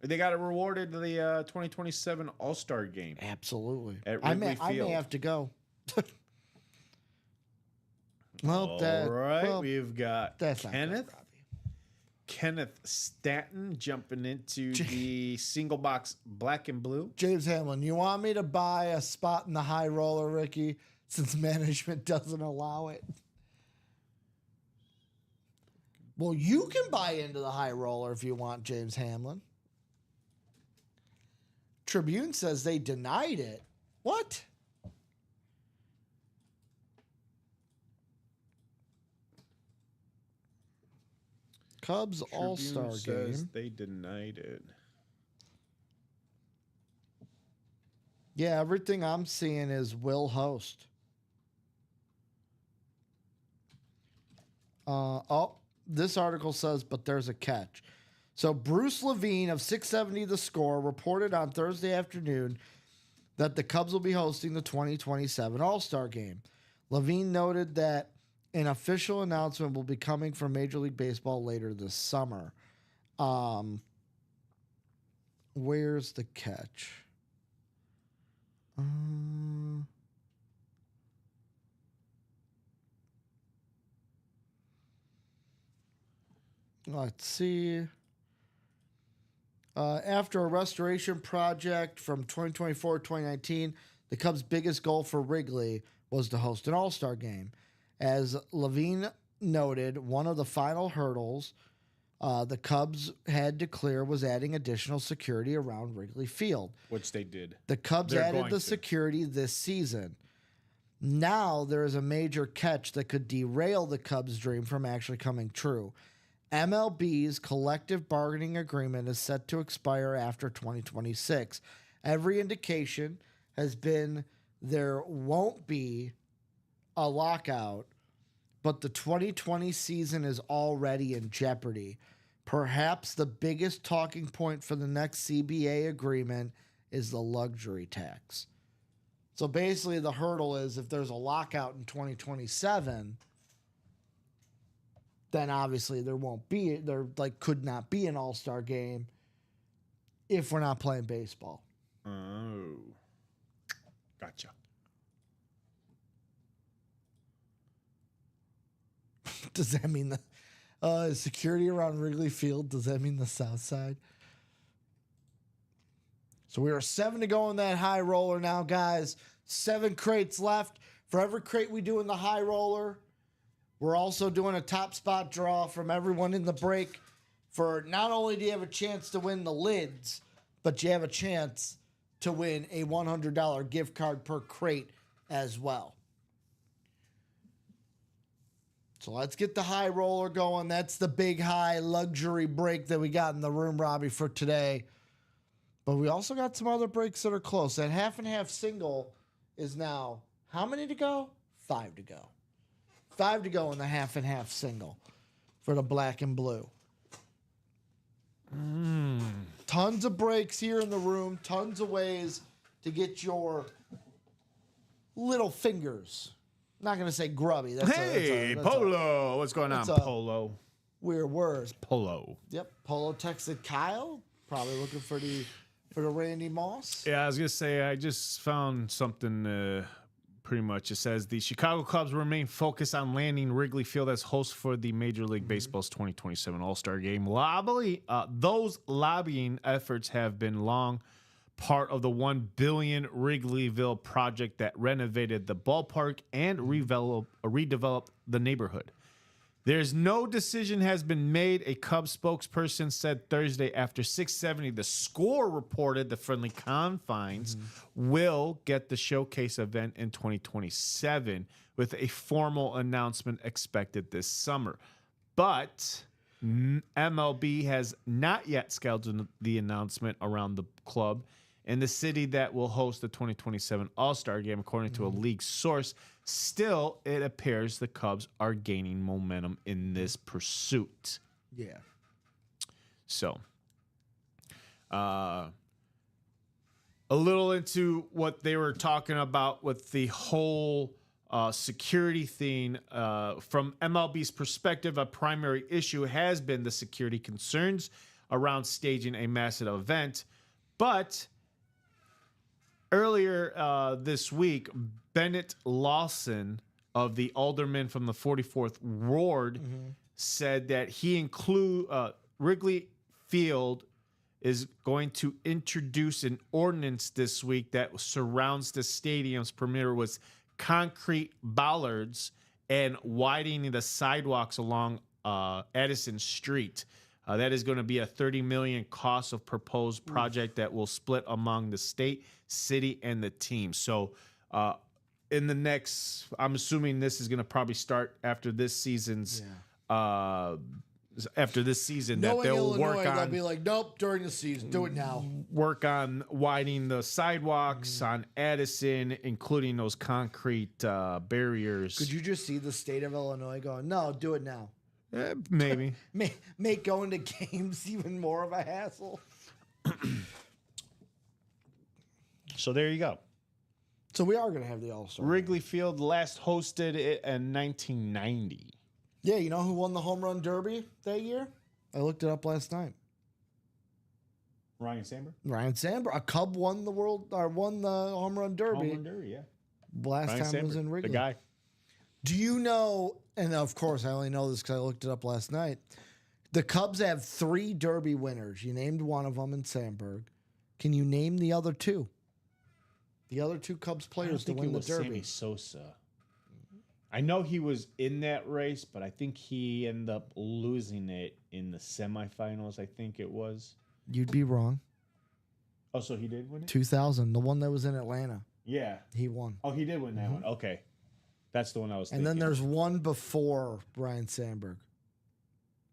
They got rewarded the 2027 All-Star Game. Absolutely. At I Wrigley may Field. have to go. Well, All right, we've got that's not good, Kenneth. Robbie. Kenneth Stanton jumping into the single box black and blue. James Hamlin, you want me to buy a spot in the high roller, Ricky, since management doesn't allow it? Well, you can buy into the high roller if you want, James Hamlin. Tribune says they denied it. What? Cubs All-Star Tribune says Game. they denied it. Yeah, everything I'm seeing is will host. This article says, but there's a catch. So Bruce Levine of 670 The Score reported on Thursday afternoon that the Cubs will be hosting the 2027 All-Star Game. Levine noted that an official announcement will be coming from Major League Baseball later this summer. Where's the catch? Let's see. After a restoration project from 2024-2019, the Cubs' biggest goal for Wrigley was to host an All-Star Game. As Levine noted, one of the final hurdles the Cubs had to clear was adding additional security around Wrigley Field. Which they did. The Cubs They're added going the to. security this season. Now there is a major catch that could derail the Cubs' dream from actually coming true. MLB's collective bargaining agreement is set to expire after 2026. Every indication has been there won't be a lockout, but the 2020 season is already in jeopardy. Perhaps the biggest talking point for the next CBA agreement is the luxury tax. So basically the hurdle is if there's a lockout in 2027, then obviously there could not be an All-Star game if we're not playing baseball. Oh. Gotcha. Does that mean the security around Wrigley Field? Does that mean the South Side? So we are 7 to go in that high roller now, guys. 7 crates left. For every crate we do in the high roller, we're also doing a top spot draw from everyone in the break. For not only do you have a chance to win the lids, but you have a chance to win a $100 gift card per crate as well. So let's get the high roller going. That's the big high luxury break that we got in the room, Robbie, for today. But we also got some other breaks that are close. That half and half single is now how many to go? 5 to go. 5 to go in the half and half single for the black and blue. Tons of breaks here in the room. Tons of ways to get your little fingers not going to say grubby. That's Hey, that's Polo. What's going on, that's a- Polo? weird word. Polo. Yep. Polo texted Kyle, probably looking for the Randy Moss. Yeah, I was going to say, I just found something pretty much. It says the Chicago Cubs remain focused on landing Wrigley Field as host for the Major League Baseball's 2027 All-Star Game. Those lobbying efforts have been long part of the $1 billion Wrigleyville project that renovated the ballpark and redeveloped the neighborhood. There's no decision has been made, a Cubs spokesperson said Thursday after 6:70. The Score reported the Friendly Confines will get the showcase event in 2027 with a formal announcement expected this summer. But MLB has not yet scheduled the announcement around the club and the city that will host the 2027 All-Star Game, according to a league source. Still, it appears the Cubs are gaining momentum in this pursuit. Yeah. So, a little into what they were talking about with the whole security thing. From MLB's perspective, a primary issue has been the security concerns around staging a massive event. But earlier this week, Bennett Lawson of the alderman from the 44th Ward said that Wrigley Field is going to introduce an ordinance this week that surrounds the stadium's perimeter with concrete bollards and widening the sidewalks along Addison Street. That is going to be a $30 million cost of proposed project that will split among the state, city, and the team. So, in the next, I'm assuming this is going to probably start after this season's. After this season, Knowing that they'll Illinois, work on. they'll be like, nope, during the season, do it now. Work on widening the sidewalks on Addison, including those concrete barriers. Could you just see the state of Illinois going, no, do it now? Maybe. Make going to games even more of a hassle. So there you go. So we are going to have the All-Star. Wrigley Field last hosted it in 1990. Yeah, you know who won the home run derby that year? I looked it up last night. Ryan Sandberg? Ryan Sandberg. A Cub won the home run derby. Home run derby, yeah. Last Ryan time it was Sandberg, in Wrigley. the guy. Do you know, and of course I only know this because I looked it up last night, the Cubs have 3 derby winners. You named one of them in Sandberg. Can you name the other 2? The other 2 Cubs players to win the derby. Sammy Sosa. I know he was in that race, but I think he ended up losing it in the semifinals, I think it was. You'd be wrong. Oh, so he did win it? 2000, the one that was in Atlanta. Yeah. He won. Oh, he did win that one. Okay. That's the one I was And thinking. then there's one before Ryan Sandberg.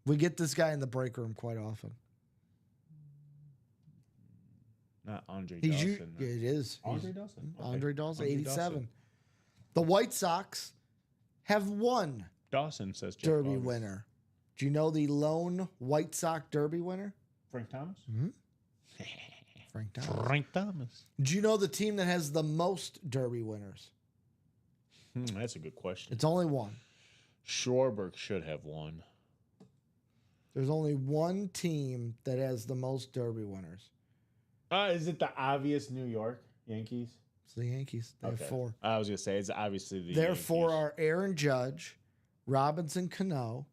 We get this guy in the break room quite often. Not Andre He's Dawson. it is. Andre He's- Dawson? Okay. Andre Dawson, Andre 87. Dawson. The White Sox have one Dawson says Jeff derby August. winner. Do you know the lone White Sox derby winner? Frank Thomas? Frank Thomas. Frank Thomas. Do you know the team that has the most derby winners? That's a good question. It's only one. Schwarber should have won. There's only one team that has the most derby winners. Is it the obvious New York Yankees? It's the Yankees. They have 4. I was going to say, it's obviously the Their Yankees. 4 are Aaron Judge, Robinson Cano,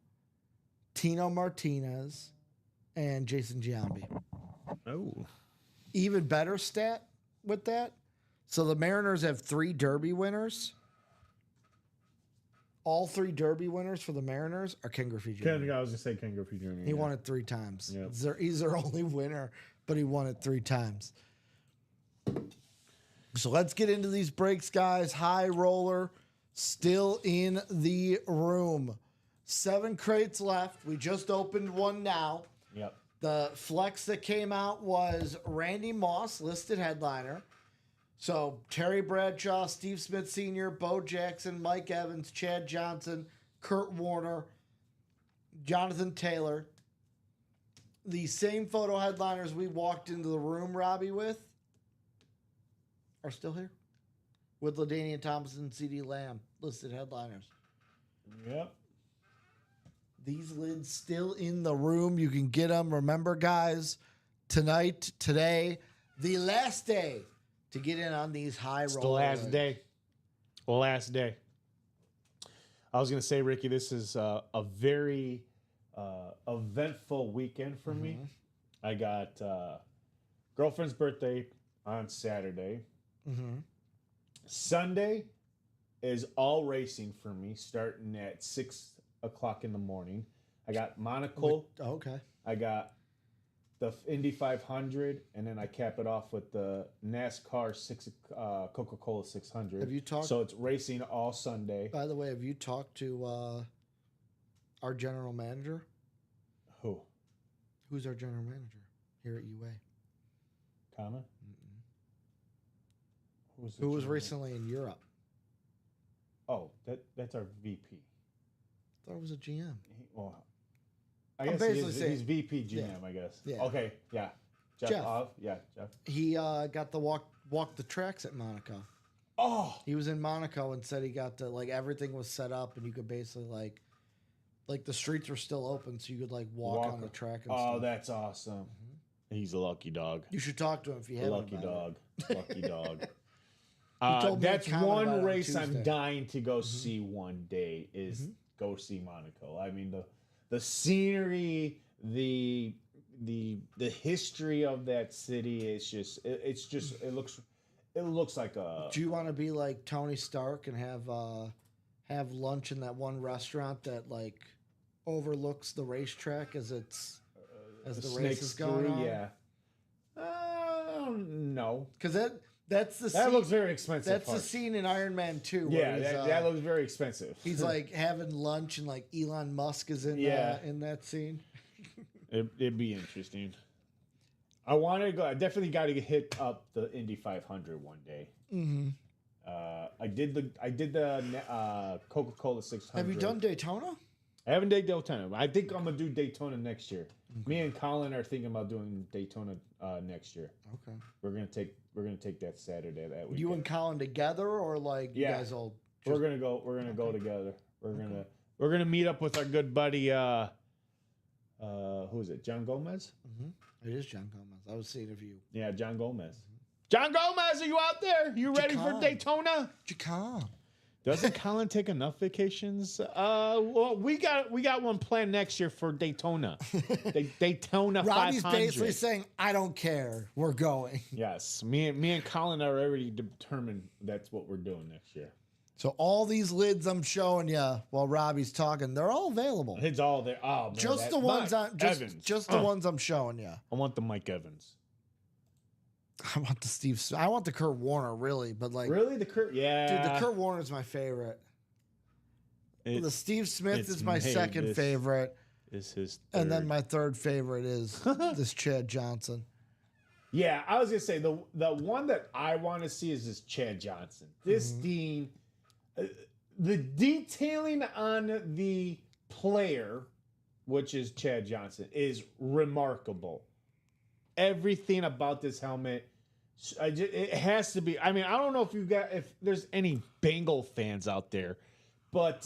Tino Martinez, and Jason Giambi. Oh. Even better stat with that. So the Mariners have 3 derby winners. All 3 derby winners for the Mariners are Ken Griffey Jr. I was going to say Ken Griffey Jr. He won it 3 times. Yep. He's their only winner, but he won it 3 times. So let's get into these breaks, guys. High roller still in the room. 7 crates left. We just opened one now. Yep. The flex that came out was Randy Moss, listed headliner. So Terry Bradshaw, Steve Smith Sr., Bo Jackson, Mike Evans, Chad Johnson, Kurt Warner, Jonathan Taylor. The same photo headliners we walked into the room, Robbie, with are still here. With LaDainian Thompson, CeeDee Lamb, listed headliners. Yep. These lids still in the room. You can get them. Remember, guys, today, the last day to get in on these high rollers. The last day. Last day. I was going to say, Ricky, this is a very eventful weekend for me. I got girlfriend's birthday on Saturday. Sunday is all racing for me, starting at 6 o'clock in the morning. I got Monaco. Okay. I got the Indy 500, and then I cap it off with the NASCAR Coca-Cola 600. Have you talked? So it's racing all Sunday. By the way, have you talked to our general manager? Who? Who's our general manager here at UA? Connor? Who was recently in Europe? Oh, that's our VP. I thought it was a GM. I guess basically saying- he's VP GM, Yeah. I guess. Yeah. Okay, yeah. Jeff. Yeah, Jeff. He got to walk the tracks at Monaco. Oh, He was in Monaco and said he got to everything was set up and you could basically like the streets were still open so you could walk on the track and stuff. that's awesome. He's a lucky dog. You should talk to him if you haven't. Lucky about it. dog. Lucky dog. told me That's to comment about it one on race I'm Tuesday. dying to go see one day is go see Monaco. I mean the scenery, the history of that city is it looks like a. Do you want to be like Tony Stark and have lunch in that one restaurant that overlooks the racetrack as the race is going on? Yeah. No. Because that's the That scene, looks very expensive. that's the part. scene in Iron Man 2. Yeah, where that looks very expensive. he's having lunch and Elon Musk is in in that scene. It'd be interesting. I want to go. I definitely got to hit up the Indy 500 one day. I did the Coca-Cola 600. Have you done Daytona? I haven't done Daytona. I think I'm gonna do Daytona next year. Me and Colin are thinking about doing Daytona next year. Okay. We're gonna take that Saturday that weekend. You and Colin together, or you Yeah. guys all? We're gonna go together. We're gonna meet up with our good buddy. Who is it? John Gomez. It is John Gomez. I was seeing of you. Yeah, John Gomez. John Gomez, are you out there? You ready for Jacan. Daytona? Jacom. Doesn't Colin take enough vacations? Well, we got one planned next year for Daytona. Daytona 500. Robbie's basically saying, "I don't care. We're going." Yes, me and Colin are already determined that's what we're doing next year. So all these lids I'm showing you while Robbie's talking, they're all available. It's all there. Oh man, Just the ones Evans. just the ones I'm showing you. I want the Mike Evans. I want the Steve. I want the Kurt Warner, really, but Really, the Kurt? Yeah, dude, the Kurt Warner's my favorite. The Steve Smith it's is my made second this- favorite, is his. and then third. my third favorite is this Chad Johnson. Yeah, I was gonna say the one that I want to see is this Chad Johnson. This Dean, the detailing on the player, which is Chad Johnson, is remarkable. Everything about this helmet, it has to be. I mean, I don't know if there's any Bengal fans out there, but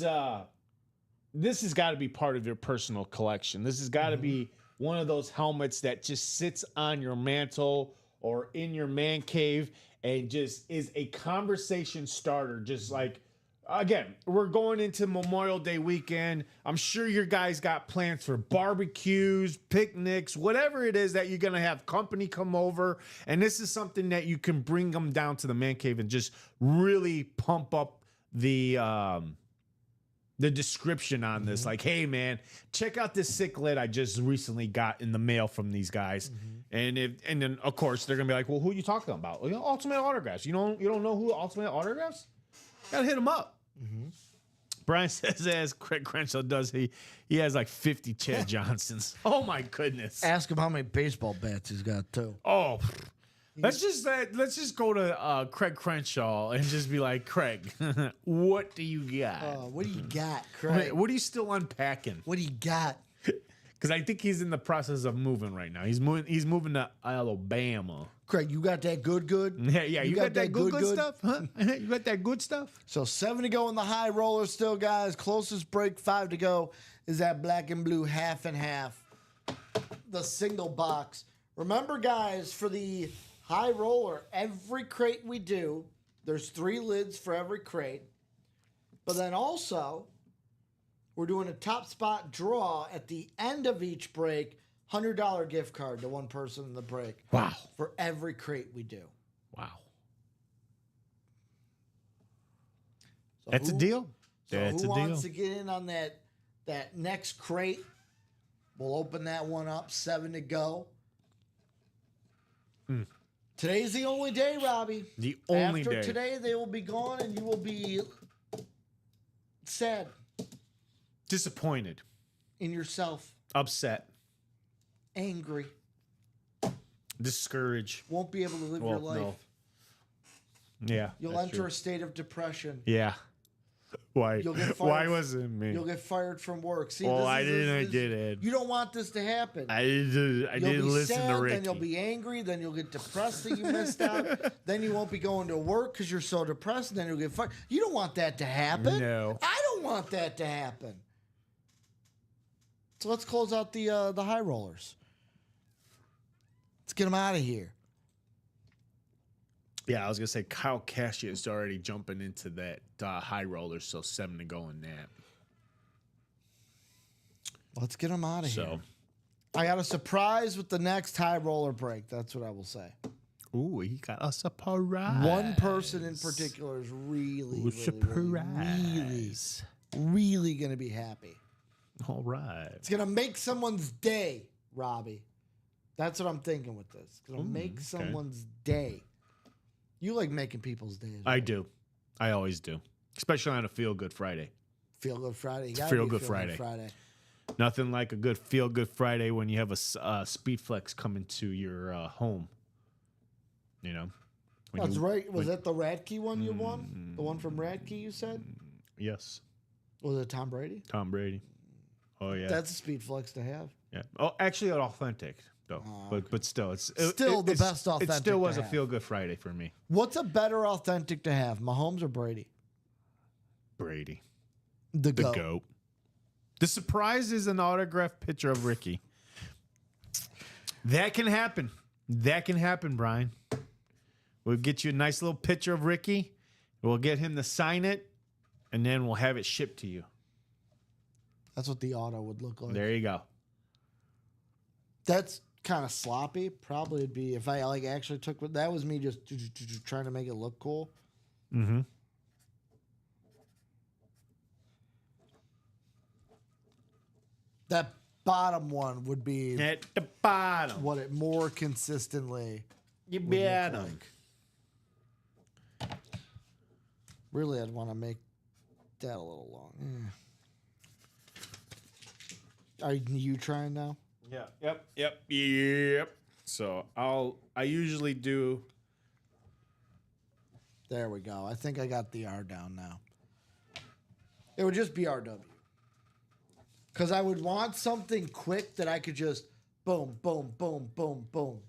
this has got to be part of your personal collection. This has got to be one of those helmets that just sits on your mantle or in your man cave and just is a conversation starter. Just like, again, we're going into Memorial Day weekend. I'm sure your guys got plans for barbecues, picnics, whatever it is that you're going to have company come over. And this is something that you can bring them down to the man cave and just really pump up the description on this. Like, hey man, check out this sick lid I just recently got in the mail from these guys. And then of course they're gonna be like, well, who are you talking about? Well, Ultimate Autographs. You don't know who Ultimate Autographs? Gotta hit him up. Brian says, as Craig Crenshaw does, he has like 50 Chad Johnsons. Oh my goodness. Ask him how many baseball bats he's got too. Oh, let's just go to Craig Crenshaw and just be like, Craig, what do you got? What do you got, Craig? What are you still unpacking? What do you got? Because I think he's in the process of moving right now. He's moving to Alabama. Craig, you got that good? Yeah. You got that good stuff, huh? You got that good stuff. So 7 to go in the high roller still, guys. Closest break, 5 to go, is that black and blue half and half. The single box. Remember, guys, for the high roller, every crate we do, there's 3 lids for every crate. But then also, we're doing a top spot draw at the end of each break, $100 gift card to one person in the break. Wow. For every crate we do. Wow. So That's a deal. So That's who a deal. wants to get in on that next crate? We'll open that one up, 7 to go. Today's the only day, Robbie. The only After day. today, they will be gone and you will be sad Disappointed. in yourself, Upset. angry, Discouraged. won't be able to live your life. No. Yeah. You'll that's enter true. a state of depression. Yeah. Why? You'll get Why fired. was it me? You'll get fired from work. See, Well, this I is- didn't this- get it. You don't want this to happen. I didn't You'll be listen sad, to Ricky. then you'll be angry, then you'll get depressed that you missed out. Then you won't be going to work because you're so depressed, and then you'll get fired. You don't want that to happen. No. I don't want that to happen. So let's close out the high rollers. Let's get them out of here. Yeah, I was gonna say Kyle Cashier is already jumping into that high roller, so 7 to go in that. Let's get them out of here. So, I got a surprise with the next high roller break. That's what I will say. ooh, he got a surprise. One person in particular is really, really going to be happy. All right. It's going to make someone's day, Robbie. That's what I'm thinking with this. It's going to make someone's day. You like making people's days. I right? do. I always do. Especially on a Feel Good Friday. Feel Good Friday. You gotta Feel be Good Feel Friday. Friday. Nothing like a good Feel Good Friday when you have a Speed Flex coming to your home. You know? When That's you- right. Was that the Radke one you won? The one from Radke you said? Yes. Was it Tom Brady? Tom Brady. Oh, yeah. That's a speed flex to have. Yeah. Oh, actually, an authentic though. But still, it's Still the best It authentic still was to a have. Feel Good Friday for me. What's a better authentic to have, Mahomes or Brady? Brady, The the GOAT. goat. The surprise is an autographed picture of Ricky. That can happen. That can happen, Brian. We'll get you a nice little picture of Ricky. We'll get him to sign it, and then we'll have it shipped to you. That's what the auto would look like. There you go. That's kind of sloppy. Probably would be if I like actually took that was me just trying to make it look cool. Mm-hmm. That bottom one would be At the bottom. what it more consistently You would bet look 'em. like. Really, I'd want to make that a little long. Are you trying now? Yeah. Yep. So I usually do. There we go. I think I got the R down now. It would just be RW. Because I would want something quick that I could just boom, boom, boom, boom, boom.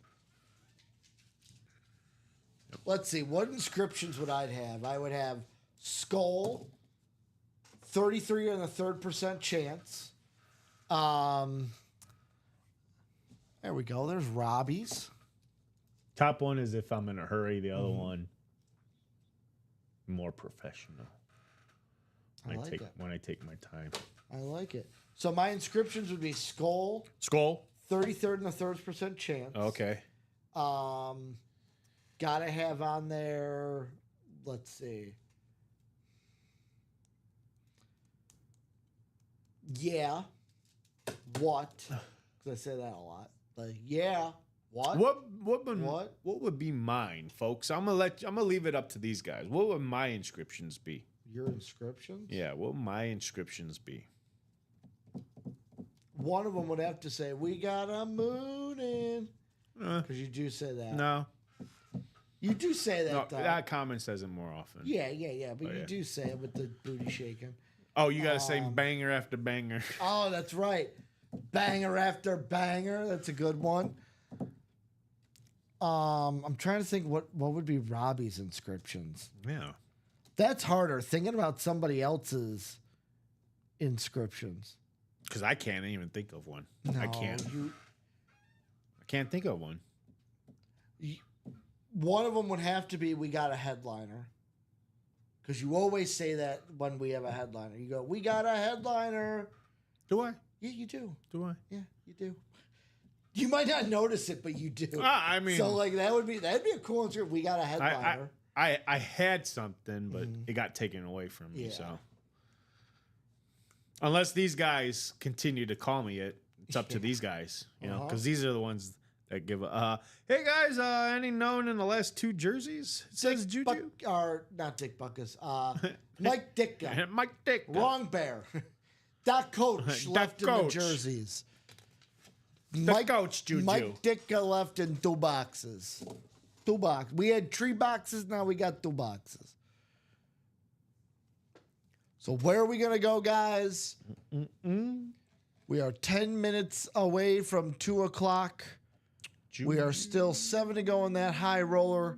Let's see. What inscriptions would I have? I would have Skull, 33 and a third % chance. There we go. There's Robbie's. Top one is if I'm in a hurry. The other one, more professional. I like it. When I take my time. I like it. So my inscriptions would be Skull, Skull. 33rd and a third % chance. Okay. Gotta have on there, let's see. Yeah. What? Because I say that a lot. Like, yeah. What? What would be mine, folks? I'm gonna leave it up to these guys. What would my inscriptions be? Your inscriptions? Yeah, what would my inscriptions be? One of them would have to say, we got a moon in. Because you do say that. No. You do say that, No, though. that comment says it more often. Yeah. But you yeah. do say it with the booty shaking. Oh, you gotta say banger after banger. Oh, that's right. Banger after banger. That's a good one. I'm trying to think what would be Robbie's inscriptions. Yeah. That's harder. Thinking about somebody else's inscriptions. Because I can't even think of one. No, I can't. I can't think of one. One of them would have to be we got a headliner. Because you always say that when we have a headliner. You go, we got a headliner. Do I? Yeah, you do. Do I? Yeah, you do. You might not notice it, but you do. I mean, so like that'd be a cool inscription. We got a headliner. I had something, but it got taken away from me. Yeah. So unless these guys continue to call me it, it's up to these guys, you know, because these are the ones that give hey guys, any known in the last 2 jerseys? It says Juju. Or not Dick Buckus. Mike Ditka. Mike Dick. Wrong bear. That coach left in the coach. jerseys. The coach, Juju. Mike Ditka left in 2 boxes. 2 boxes. We had 3 boxes. Now we got 2 boxes. So where are we going to go, guys? We are 10 minutes away from 2 o'clock. We are still 7 to go in that high roller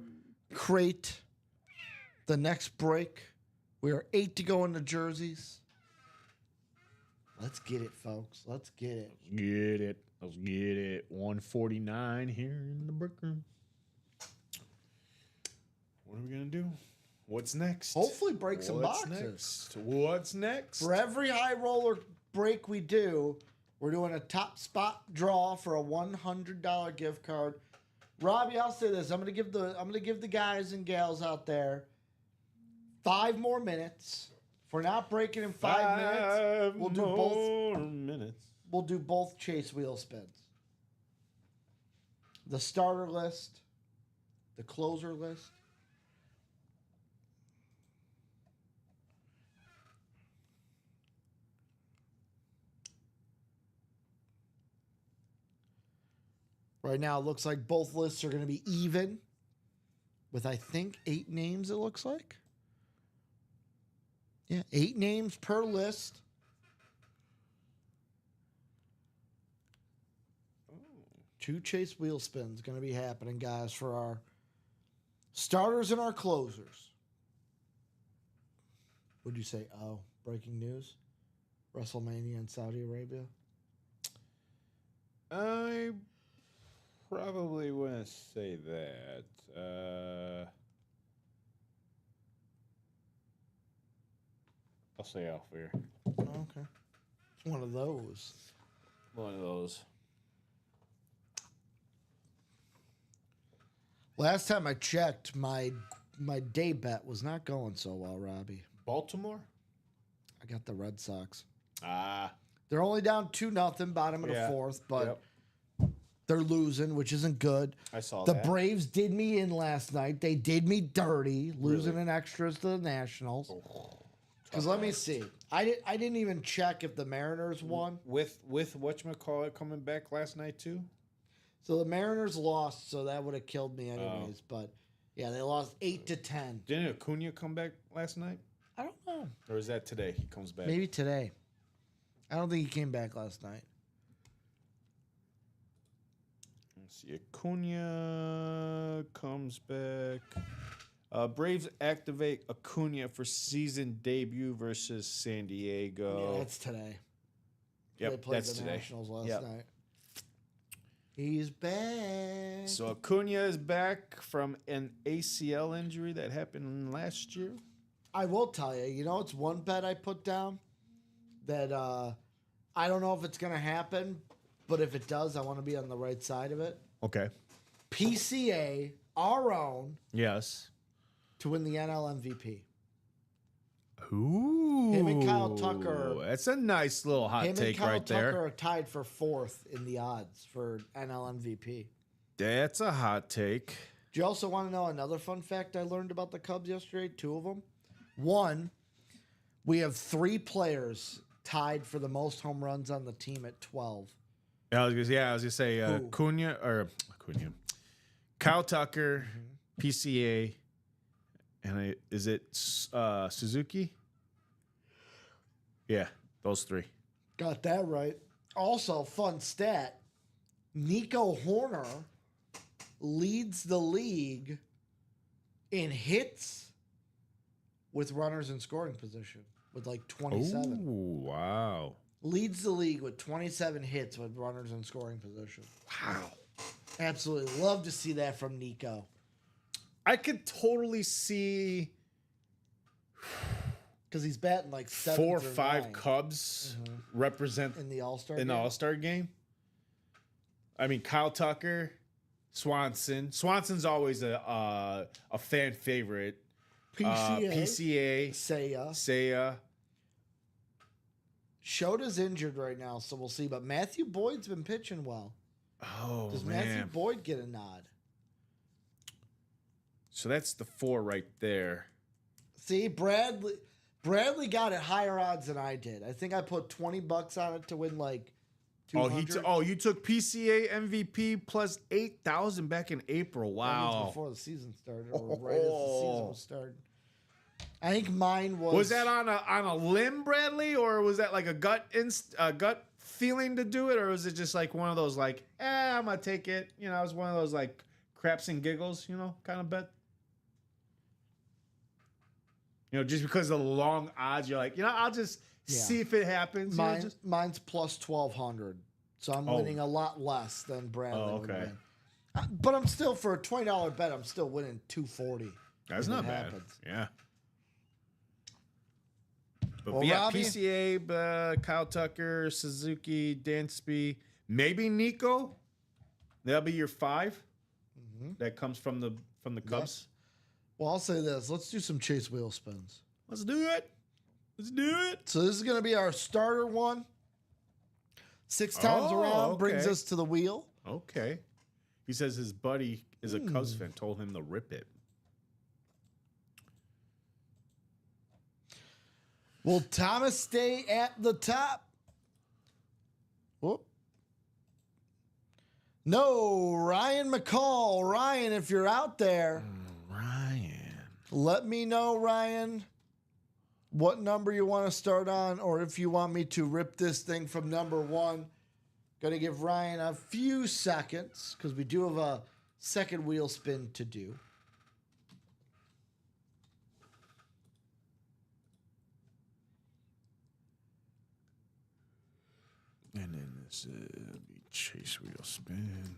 crate. The next break. We are 8 to go in the jerseys. Let's get it, folks. Let's get it. Get it. Let's get it. 149 here in the break room. What are we going to do? What's next? Hopefully break some What's boxes. next? What's next? For every high roller break we do, we're doing a top spot draw for a $100 gift card. Robbie, I'll say this. I'm gonna give the guys and gals out there 5 more minutes. If we're not breaking in 5 minutes, we'll do both. We'll do both chase wheel spins. The starter list, the closer list. Right now, it looks like both lists are going to be even with, I think, 8 names, it looks like. Yeah, 8 names per list. Two chase wheel spins going to be happening, guys, for our starters and our closers. Would you say, oh, breaking news? WrestleMania in Saudi Arabia? I probably wouldn't say that. I'll say off here. Oh, okay. It's one of those. One of those. Last time I checked, my day bet was not going so well, Robbie. Baltimore? I got the Red Sox. Ah. They're only down 2-0, bottom of the 4th, but they're losing, which isn't good. I saw the that. Braves did me in last night. They did me dirty, losing in extras to the Nationals. Because let me see. I didn't even check if the Mariners won. With whatchamacallit coming back last night too? So the Mariners lost, so that would have killed me anyways. But yeah, they lost 8-10. Didn't Acuna come back last night? I don't know. Or is that today he comes back? Maybe today. I don't think he came back last night. Let's see. Acuna comes back. Braves activate Acuna for season debut versus San Diego. Yeah, that's today. Yep, They played that's the today. Nationals last Yep. night. He's back. So Acuna is back from an ACL injury that happened last year. I will tell you, it's one bet I put down that I don't know if it's going to happen, but if it does, I want to be on the right side of it. Okay. PCA, our own, Yes. to win the NL MVP. Ooh. Him and Kyle Tucker. That's a nice little hot Him and take Kyle right Tucker there. are tied for 4th in the odds for NL MVP. That's a hot take. Do you also want to know another fun fact I learned about the Cubs yesterday? 2 of them. One, we have 3 players tied for the most home runs on the team at 12. I was gonna say Acuna. Kyle Tucker, PCA, and is it Suzuki? Yeah, those 3. Got that right. Also, fun stat: Nico Horner leads the league in hits with runners in scoring position with like 27. Oh, wow. Leads the league with 27 hits with runners in scoring position. Wow. Absolutely love to see that from Nico. I could totally see Because he's batting like 4 or or 5 9 Cubs represent in the All-Star in the game. All-Star game. I mean, Kyle Tucker, Swanson. Swanson's always a fan favorite. PCA. PCA, Seiya. Seiya. Shota's injured right now, so we'll see. But Matthew Boyd's been pitching well. Oh, Does Matthew man. Boyd get a nod? So that's the 4 right there. See, Bradley got it higher odds than I did. I think I put $20 on it to win like 200. You took PCA MVP plus 8,000 back in April. That means Wow. before the season started, or right as the season was started. I think mine was. Was that on a limb, Bradley, or was that like a gut feeling to do it, or was it just like one of those like, I'm gonna take it? You know, it was one of those like craps and giggles, kind of bet. Just because of the long odds, you're like, I'll just see if it happens. Mine's plus 1,200, so I'm winning a lot less than Bradley. Oh, would okay. win. But I'm still, for a $20 bet, I'm still winning $240. That's if not it bad. happens. Yeah. But Well, yeah, Robbie- PCA, Kyle Tucker, Suzuki, Dansby, maybe Nico. That'll be your 5. That comes from the Cubs. Well, I'll say this. Let's do some chase wheel spins. Let's do it. Let's do it. So this is going to be our starter one. 6 times around brings okay. us to the wheel. Okay. He says his buddy is a Cubs fan, told him to rip it. Will Thomas stay at the top? Whoop. No, Ryan McCall. Ryan, if you're out there, Ryan. let me know, Ryan, what number you want to start on, or if you want me to rip this thing from number 1. Going to give Ryan a few seconds because we do have a second wheel spin to do. And then this chase wheel spin.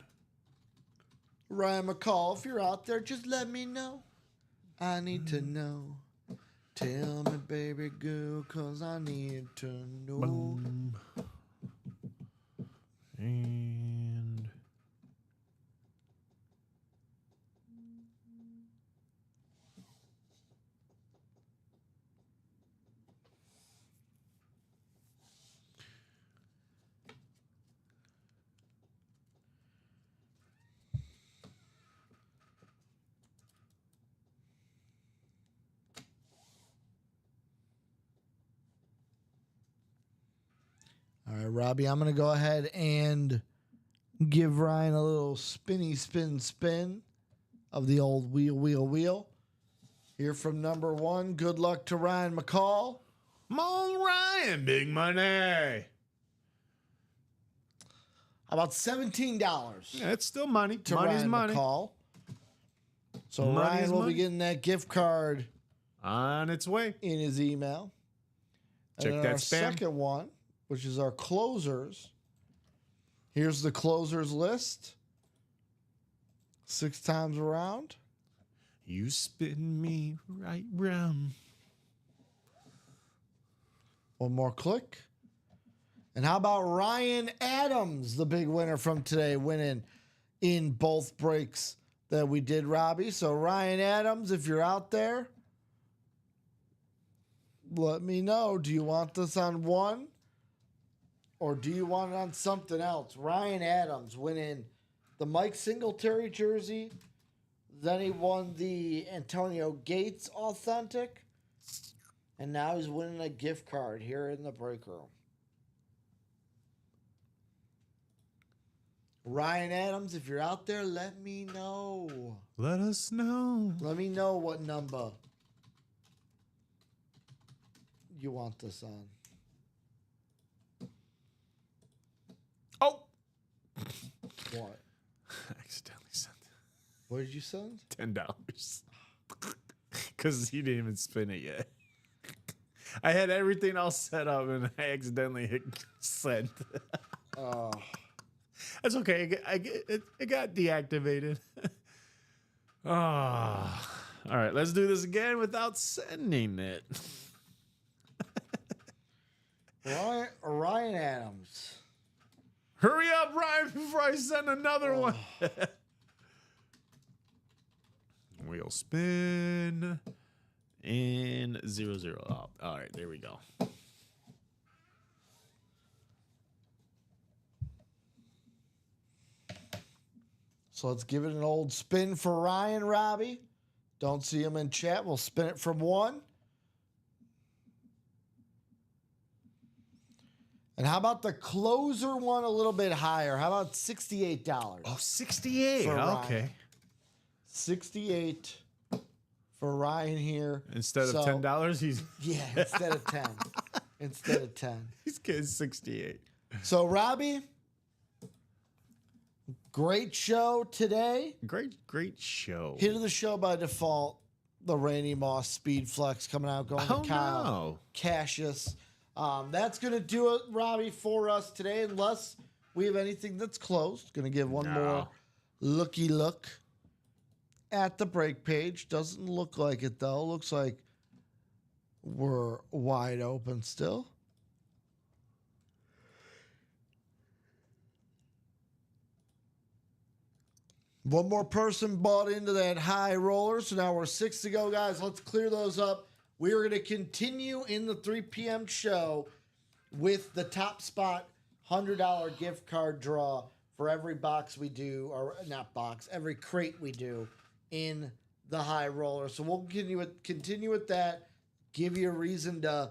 Ryan McCall, if you're out there, just let me know. I need to know. Tell me, baby girl, cause I need to know. And All right, Robbie, I'm going to go ahead and give Ryan a little spinny spin of the old wheel. Here from number 1. Good luck to Ryan McCall. come on, Ryan, big money. How about $17 Yeah, it's still money. to Money's Ryan money. McCall? So Money Ryan is will money. be getting that gift card On its way. in his email. And Check then that our spam. second one, which is our closers. Here's the closers list. 6 times around. You spin me right round. One more click. And how about Ryan Adams, the big winner from today, winning in both breaks that we did, Robbie. So Ryan Adams, if you're out there, let me know. Do you want this on 1? Or do you want it on something else? Ryan Adams winning the Mike Singletary jersey. Then he won the Antonio Gates Authentic. And now he's winning a gift card here in the break room. Ryan Adams, if you're out there, let me know. Let us know. Let me know what number you want this on. What? I accidentally sent What did you send? $10 because he didn't even spin it yet. I had everything all set up and I accidentally hit send. Oh. That's okay. It got deactivated. Ah. All right, let's do this again without sending it. Ryan Adams. Hurry up, Ryan, before I send another one. Wheel spin. And 0-0. Oh, all right, there we go. So let's give it an old spin for Ryan, Robbie. Don't see him in chat. We'll spin it from 1. And how about the closer one a little bit higher? How about $68? Oh, 68. For Ryan. Okay. 68 for Ryan here. Instead of $10, he's instead of 10. Instead of 10. he's getting 68. So Robbie, great show today. Great show. Hit of the show by default, the Randy Moss Speed Flex coming out, going to Kyle no. Cassius. That's going to do it, Robbie, for us today, unless we have anything that's closed. Going to give one more looky look at the break page. Doesn't look like it, though. Looks like we're wide open still. One more person bought into that high roller, so now we're 6 to go, guys. Let's clear those up. We are going to continue in the 3 p.m. show with the Top Spot $100 gift card draw for every box we do, or not box, every crate we do in the high roller. So we'll continue with that, give you a reason to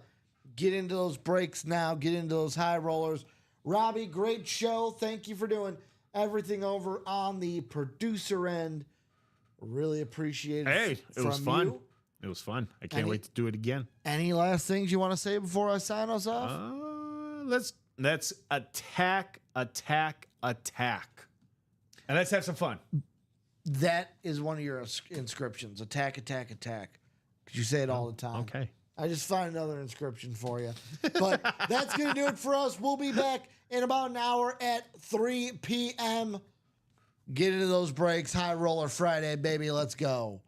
get into those breaks now, get into those high rollers. Robbie, great show. Thank you for doing everything over on the producer end. Really appreciate it. Hey, it was fun. You. It was fun. I can't wait to do it again. Any last things you want to say before I sign us off? Let's attack. And let's have some fun. That is one of your inscriptions. Attack, attack, attack. Because you say it all the time. Okay. I just find another inscription for you. But that's going to do it for us. We'll be back in about an hour at 3 p.m. Get into those breaks. High Roller Friday, baby. Let's go.